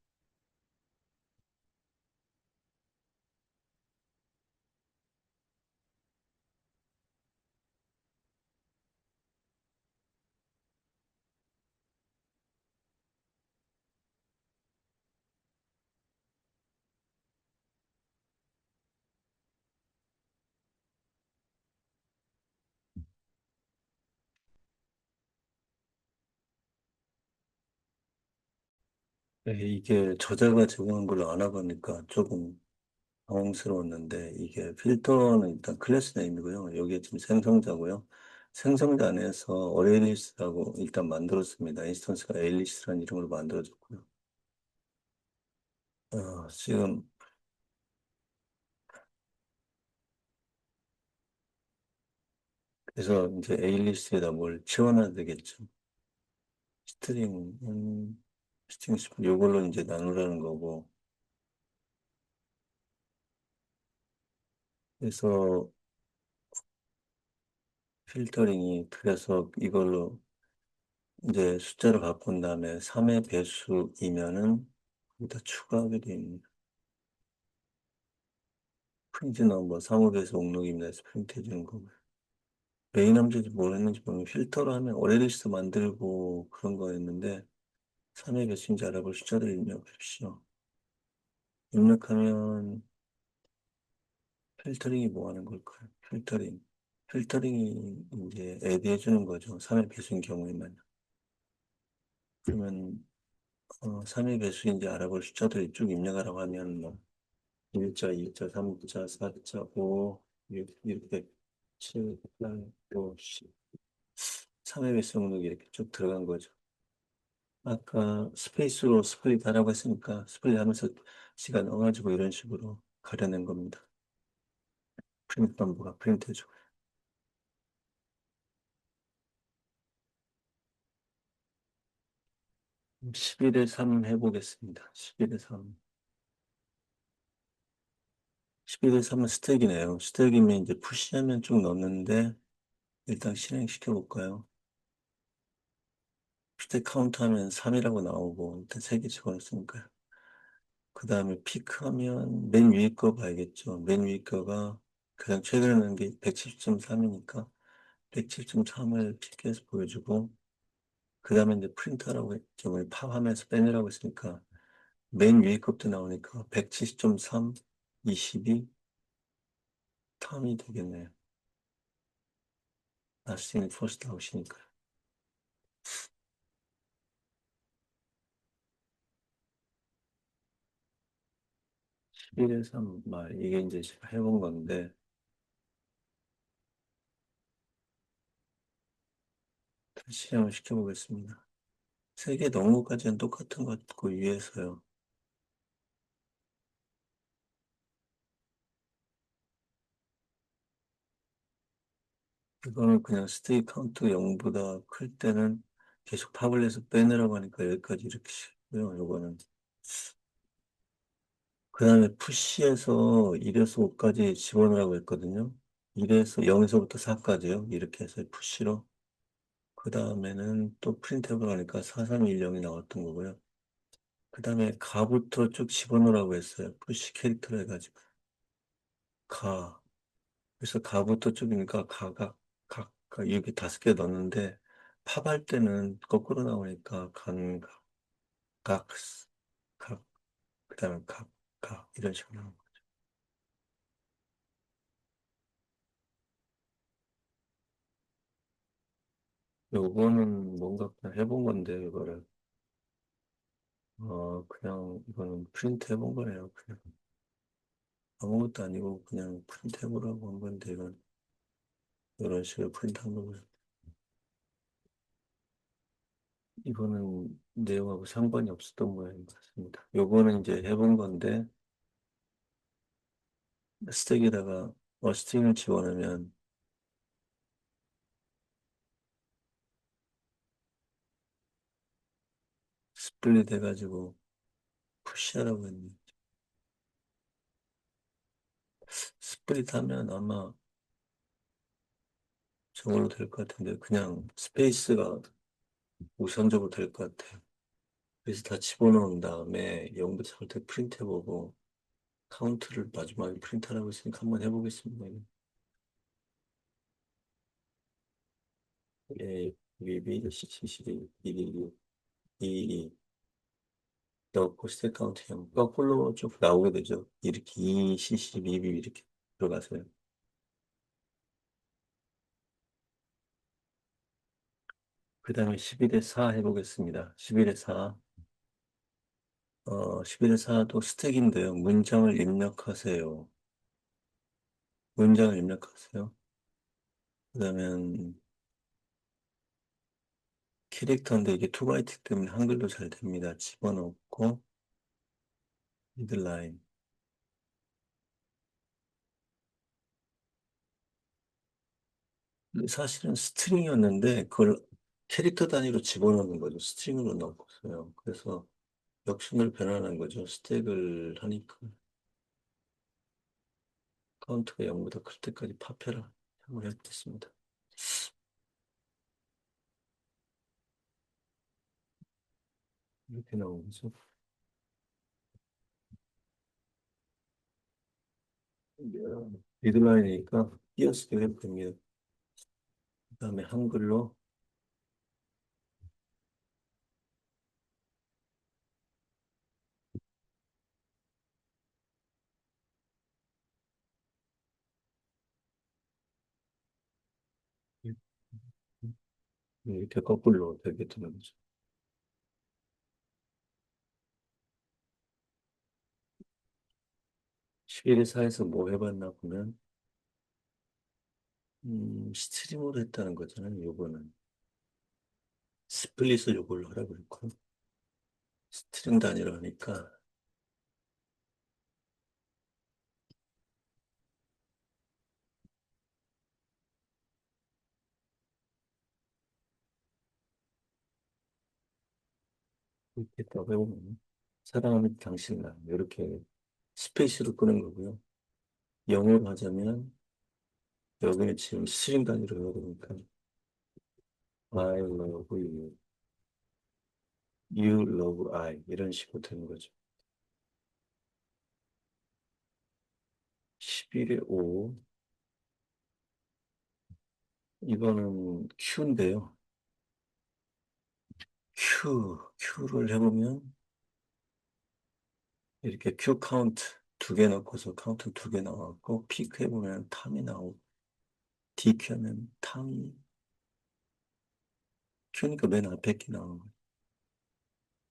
네, 이게 저자가 제공한 걸로 알아보니까 조금 당황스러웠는데, 이게 필터는 일단 클래스 네임이고요. 여기에 지금 생성자고요. 생성자 안에서 어레이리스라고 일단 만들었습니다. 인스턴스가 에일리스라는 이름으로 만들어졌고요. 지금, 그래서 이제 에일리스에다 뭘 치워놔야 되겠죠. 스트링, 요걸로 이제 나누라는 거고. 그래서 필터링이, 그래서 이걸로 이제 숫자를 바꾼 다음에 3의 배수이면은 여기다 추가하게 되어 있습니다. 프린트 넘버 3의 배수 목록입니다. 해서 프린트 해주는 거고요. 메인 함수인지 뭘 했는지 모르면 필터로 하면 어레이리스트 만들고 그런 거였는데 3의 배수인지 알아볼 숫자를 입력하십시오. 입력하면 필터링이 뭐 하는 걸까요? 필터링이 이제 애드 해주는 거죠. 3의 배수인 경우에만. 그러면 3의 배수인지 알아볼 숫자들을 쭉 입력하라고 하면 뭐 1자, 2자, 3자, 4자, 5, 6, 600, 7, 8, 9, 10. 3의 배수 목록이 이렇게 쭉 들어간 거죠. 아까 스페이스로 스플릿 하라고 했으니까 스플릿 하면서 시간 넣어가지고 이런 식으로 가려낸 겁니다. 프린트 넘버가 프린트 해주고. 11에 3 해보겠습니다. 11에 3. 11대 3은 스택이네요. 스택이면 이제 푸시하면 쭉 넣는데, 일단 실행시켜 볼까요? 스택 카운트 하면 3이라고 나오고, 일단 3개 집어넣었으니까요. 그 다음에 피크하면 맨 위에 거 봐야겠죠. 맨 위에 거가 가장 최근에 넣은 게 170.3이니까 170.3을 픽해서 보여주고, 그 다음에 이제 프린터라고 했죠. 우리 팝하면서 빼내라고 했으니까 맨 위에 것도 나오니까 170.3, 22, 텀이 되겠네요. 나스틴 퍼스트 아웃이니까. 11에서 3, 이게 이제 제가 해본 건데, 다시 실행을 시켜보겠습니다. 세 개 넘은 것까지는 똑같은 것 같고, 위에서요. 이거는 그냥 스테이 카운트 0보다 클 때는 계속 팝을 내서 빼내라고 하니까 여기까지 이렇게 시고요. 요거는. 그 다음에 푸시해서 1에서 5까지 집어넣으라고 했거든요. 1에서 0에서부터 4까지요. 이렇게 해서 푸시로. 그 다음에는 또 프린트해보 하니까 4310이 나왔던 거고요. 그 다음에 가부터 쭉 집어넣으라고 했어요. 푸시 캐릭터로 해가지고. 가. 그래서 가부터 쭉이니까 이렇게 5개 넣었는데, 팝할 때는 거꾸로 나오니까 각, 각, 그 다음에 이런 식으로 나오는 거. 요거는 뭔가 그냥 해본 건데, 이거를. 그냥 이거는 프린트 해본 거네요. 그냥 아무것도 아니고 그냥 프린트 해보라고 한 건데, 이런 식으로 프린트 한 거고요. 이거는 내용하고 상관이 없었던 모양인 것 같습니다. 요거는 이제 해본 건데, 스택에다가 스트링을 집어넣으면 스플릿 해가지고 푸시하라고 했는데, 스플릿 하면 아마 저걸로 될 것 같은데, 그냥 스페이스가 우선적으로 될 것 같아요. 그래서 다 집어넣은 다음에 0부터 4부터 프린트 해보고, 카운트를 마지막에 프린트하라고 했으니까 한번 해보겠습니다. 예, 위비, CCCD, 222, 넣고 스택 카운트 형 거꾸로 쭉 나오게 되죠. 이렇게 2cc, 2비 이렇게 들어가서요. 그 다음에 11에 4 해보겠습니다. 11에 4. 11에 4도 스택인데요. 문장을 입력하세요. 문장을 입력하세요. 그다음에 캐릭터인데 이게 투바이트 때문에 한글도 잘 됩니다. 집어넣고 미들라인. 근데 사실은 스트링이었는데 그걸 캐릭터 단위로 집어넣는 거죠. 스트링으로 넣고서요. 그래서 역순을 변환한 거죠. 스택을 하니까 카운트가 0보다 클 때까지 파페라 형을 했겠습니다. 이렇게 나오는 거죠. 미들라인이니까 띄어쓰기 해도 됩니다. 그다음에 한글로 이렇게 거꾸로 되게 되는 거죠. 11의 4에서 뭐 해봤나 보면 스트림으로 했다는 거잖아요. 요거는 스플릿을 요걸로 하라고 그랬고 스트링 단위로 하니까 이렇게 또 해보면 사랑하는 당신나 이렇게 스페이스로 끄는 거고요. 영어로 하자면 여기는 지금 스트링 단위로 해야 되니까 I love you, you love I 이런 식으로 되는 거죠. 11의 5 이거는 Q인데요. Q를 해보면 이렇게 Q 카운트 두 개 넣고서 카운트 두 개 나왔고 피크 해보면 탐이 나오고 DQ 하면 탐이 Q니까 맨 앞에 게 나오는 거예요.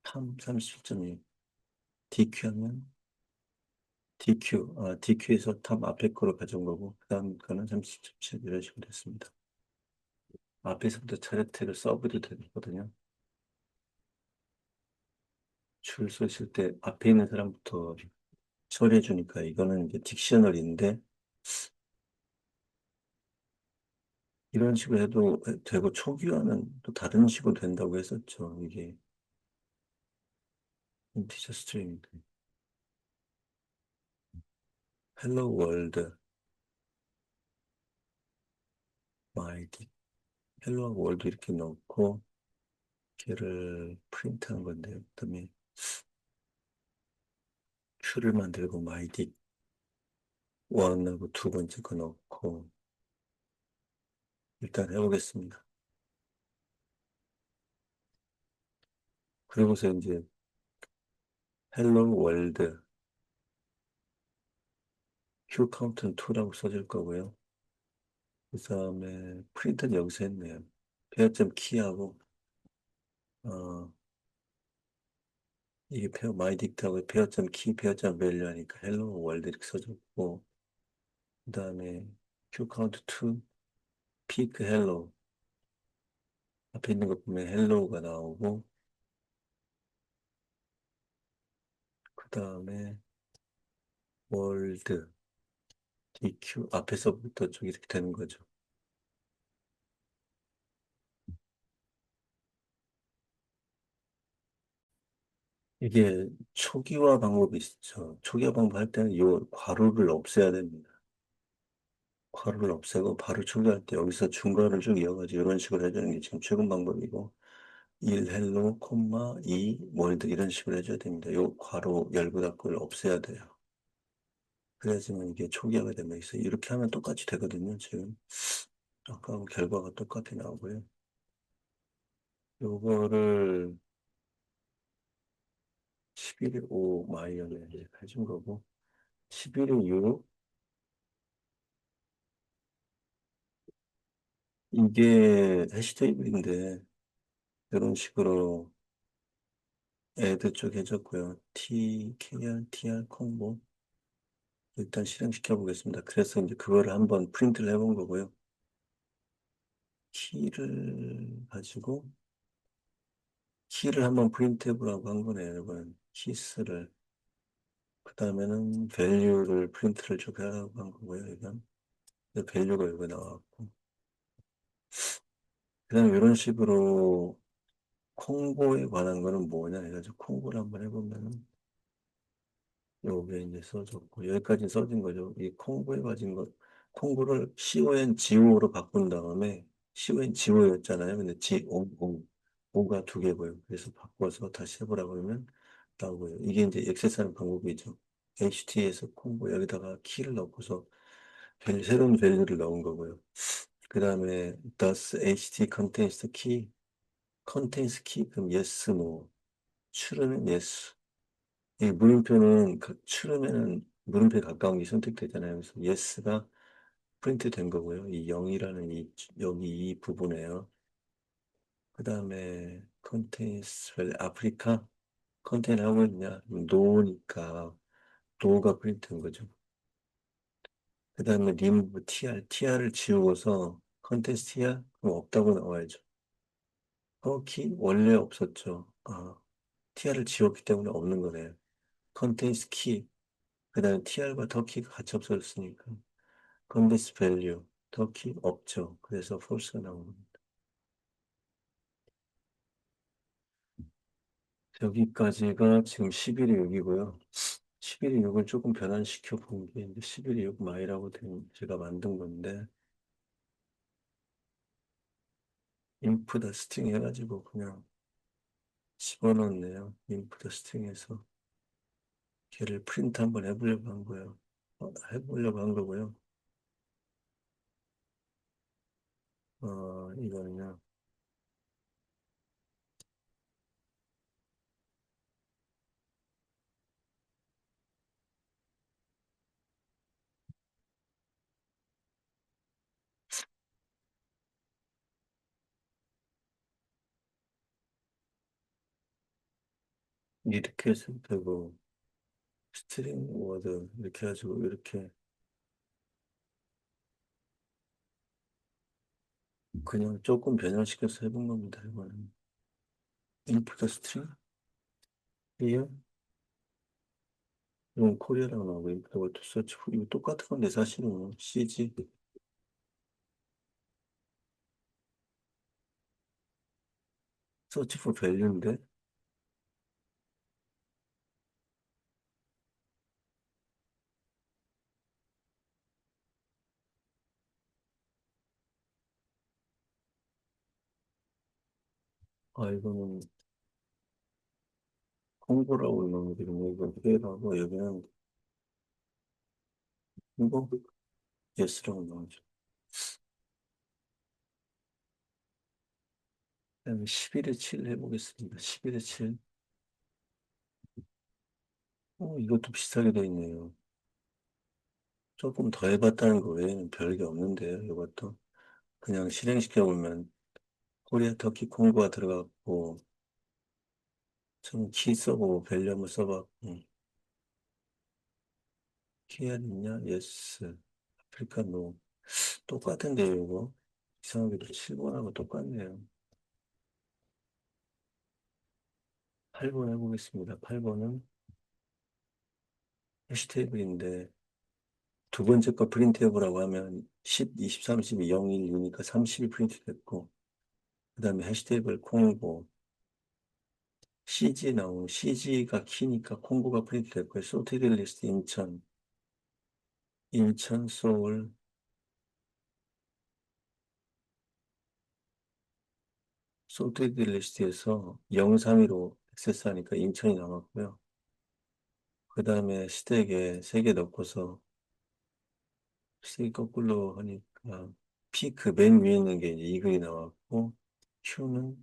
탐 37.2 DQ 하면 DQ에서 탑 앞에 거로 가져온 거고, 그 다음 거는 30.7 이런 식으로 됐습니다. 앞에서부터 차례대로 서브도 되거든요. 줄 서실 때 앞에 있는 사람부터 처리해 주니까 이거는 이제 딕셔너리인데, 이런 식으로 해도 되고, 초기화는 또 다른 식으로 된다고 했었죠. 이게 인티저 스트링. 헬로 월드, 마이디. 헬로 월드 이렇게 넣고, 걔를 프린트한 건데요. 그다음에 큐를 만들고 마이디 원하고 두 번째 거 넣고 일단 해보겠습니다. 그리고서 이제 헬로 월드 큐 카운트는 2라고 써줄 거고요. 그 다음에 프린트는 여기서 했네요. 페어점 키하고 이게 페어 마이 딕트하고 페어점 키, 페어점 밸류 하니까 헬로 월드 이렇게 써줬고 그 다음에 큐 카운트 2 피크 헬로 앞에 있는 거 보면 헬로우가 나오고 그 다음에 월드 DQ 앞에서부터 쭉 이렇게 되는 거죠. 이게 초기화 방법이 있죠. 초기화 방법 할 때는 이 괄호를 없애야 됩니다. 괄호를 없애고 바로 초기화할 때 여기서 중괄호를 쭉 이어가지고 이런 식으로 해주는 게 지금 최근 방법이고 1 헬로, 콤마, 2 월드 이런 식으로 해줘야 됩니다. 이 괄호 열고 닫고를 없애야 돼요. 그래야지만 이게 초기화가 되면 있어요. 이렇게 하면 똑같이 되거든요. 지금 아까하고 결과가 똑같이 나오고요. 요거를 11일 5 마이너에 해준 거고 11일 6 이게 해시 테이블인데 이런 식으로 애드 쪽 해줬고요. TKR, TR 콤보 일단 실행시켜 보겠습니다. 그래서 이제 그거를 한번 프린트를 해본 거고요. 키를 가지고 키를 한번 프린트 해보라고 한 거네요. 여러분 키스를 그 다음에는 밸류를 프린트를 쭉 하라고 한 거고요. 이건 밸류가 여기 나왔고 그 다음에 이런 식으로 콩고에 관한 거는 뭐냐 해가지고 콩고를 한번 해보면은 요게 이제 써졌고 여기까지 써진 거죠. 이 콩고에 가진 것 콩고를 CON-GO로 바꾼 다음에 CON-GO였잖아요. 근데 O가 두 개고요. 그래서 바꿔서 다시 해보라 그러면 나오고요. 이게 이제 액세스하는 방법이죠. HT에서 콩고 여기다가 키를 넣고서 새로운 밸류를 넣은 거고요. 그 다음에 does HT contains the key, contains key 그럼 yes, no, true는 yes. 이 물음표는 추르면은 물음표에 가까운 게 선택되잖아요. 그래서 yes가 프린트 된 거고요. 이 0이라는 여기 이 부분에요. 그 다음에 contains 아프리카 컨테인 하고 있냐? no니까 no가 프린트 된 거죠. 그 다음에 remove tr을 지우고서 contains tr 그럼 없다고 나와야죠. 키 원래 없었죠. tr을 지웠기 때문에 없는 거네요. contains key 그 다음에 TR과 터키가 같이 없어졌으니까 컨버스 밸류 터키 없죠. 그래서 false가 나온 겁니다. 여기까지가 지금 11이 여기고요. 11의 6을 조금 변환시켜 본 게 이제 11의 6 마이라고 된 제가 만든 건데 인프 더 스트링 해가지고 그냥 집어넣었네요. 인프 더 스트링에서 걔를 프린트 한번 해보려고 한 거예요. 해보려고 한 거고요. 이거는요. 이렇게 해서 되고 스트링 워드 이렇게 해가지고 이렇게 그냥 조금 변형시켜서 해본 겁니다. 이거는 인프 더 스트링 이요? 이건 코리아라고 나오고 인프 더 워드 서치 이거 똑같은 건데 사실은 CG 서치 포 밸류인데 이거는 홍보라고 넣어드리면 이건 페이라고 여기는 홍보 예스라고 나오죠. 그다음에 11에 7 해보겠습니다. 11에 7. 이것도 비슷하게 돼 있네요. 조금 더 해봤다는 거 외에는 별게 없는데요. 이것도 그냥 실행시켜보면 코리아 터키 콩고가 들어갔고 저는 키 써보고 밸류 한번 써봤고 키알 있냐? 예스. 아프리카 노. 똑같은데요, 이거. 이상하게도 7번하고 똑같네요. 8번 해보겠습니다. 8번은 해시 테이블인데 두 번째 거 프린트 해보라고 하면 10, 20, 30이 0, 1, 2니까 30이 프린트 됐고 그 다음에 해시 테이블 콩고 CG 나오고 CG가 키니까 콩고가 프린트 됐고요. 소티드 리스트 인천, 인천 서울, 소티드 리스트에서 032로 액세스하니까 인천이 나왔고요. 그 다음에 스택에 3개 넣고서 스택 거꾸로 하니까 피크 맨 위에 있는 게 이제 이글이 나왔고 Q는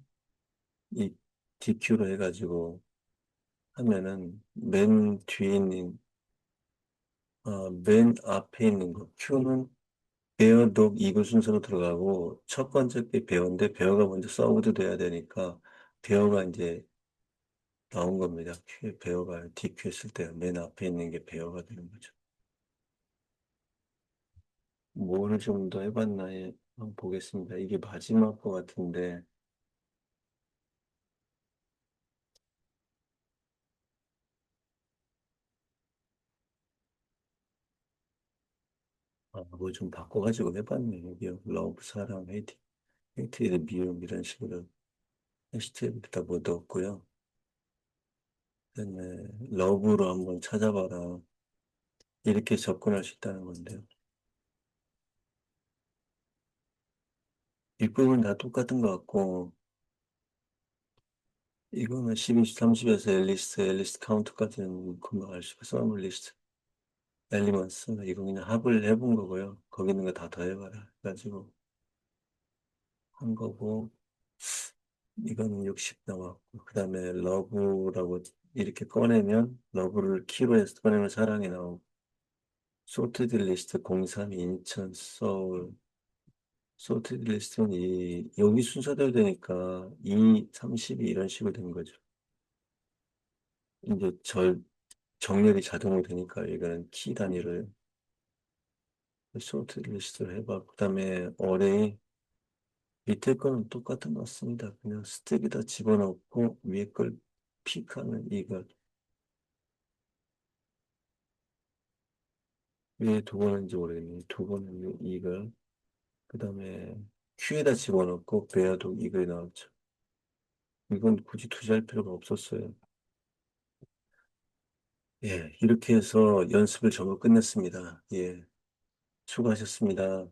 이 DQ로 해가지고 하면은 맨 뒤에 있는 맨 앞에 있는 거 Q는 베어, 독, 이글 순서로 들어가고 첫 번째 게 베어인데 베어가 먼저 서브드 돼야 되니까 베어가 이제 나온 겁니다. 베어가 DQ 했을 때 맨 앞에 있는 게 베어가 되는 거죠. 뭐를 좀 더 해봤나 한번 보겠습니다. 이게 마지막 거 같은데 뭐 좀 바꿔가지고 해봤네. 여기 러브, 사랑, 헤이트, 헤이트에 미움 이런 식으로 해시태그에다 뭐 넣었고요. 그다음에 러브로 한번 찾아봐라. 이렇게 접근할 수 있다는 건데요. 뒷부분 다 똑같은 것 같고 이거는 12, 30에서 앨리스 카운트까지는 금방 알 수 있고 서브 리스트, 엘리먼스 이거 그냥 합을 해본 거고요. 거기 있는 거 다 더해봐라. 해가지고 한 거고 이거는 60 나왔고 그 다음에 러브라고 이렇게 꺼내면 러브를 키로 해서 꺼내면 사랑이 나오고 소트드 리스트 03 인천 서울 소트드 리스트는 여기 순서대로 되니까 2, 32 이런 식으로 되는 거죠. 이제 정렬이 자동으로 되니까 이거는 키 단위를 소트 리스트를 해봐. 그다음에 어레이 밑에 거는 똑같은 것 같습니다. 그냥 스택에다 집어넣고 위에 걸 픽하면 이걸 위에 두 번인지 모르겠네요. 두 번은 이걸 그다음에 큐에다 집어넣고 베어도 이걸 나왔죠. 이건 굳이 투자할 필요가 없었어요. 예, 이렇게 해서 연습을 전부 끝냈습니다. 예, 수고하셨습니다.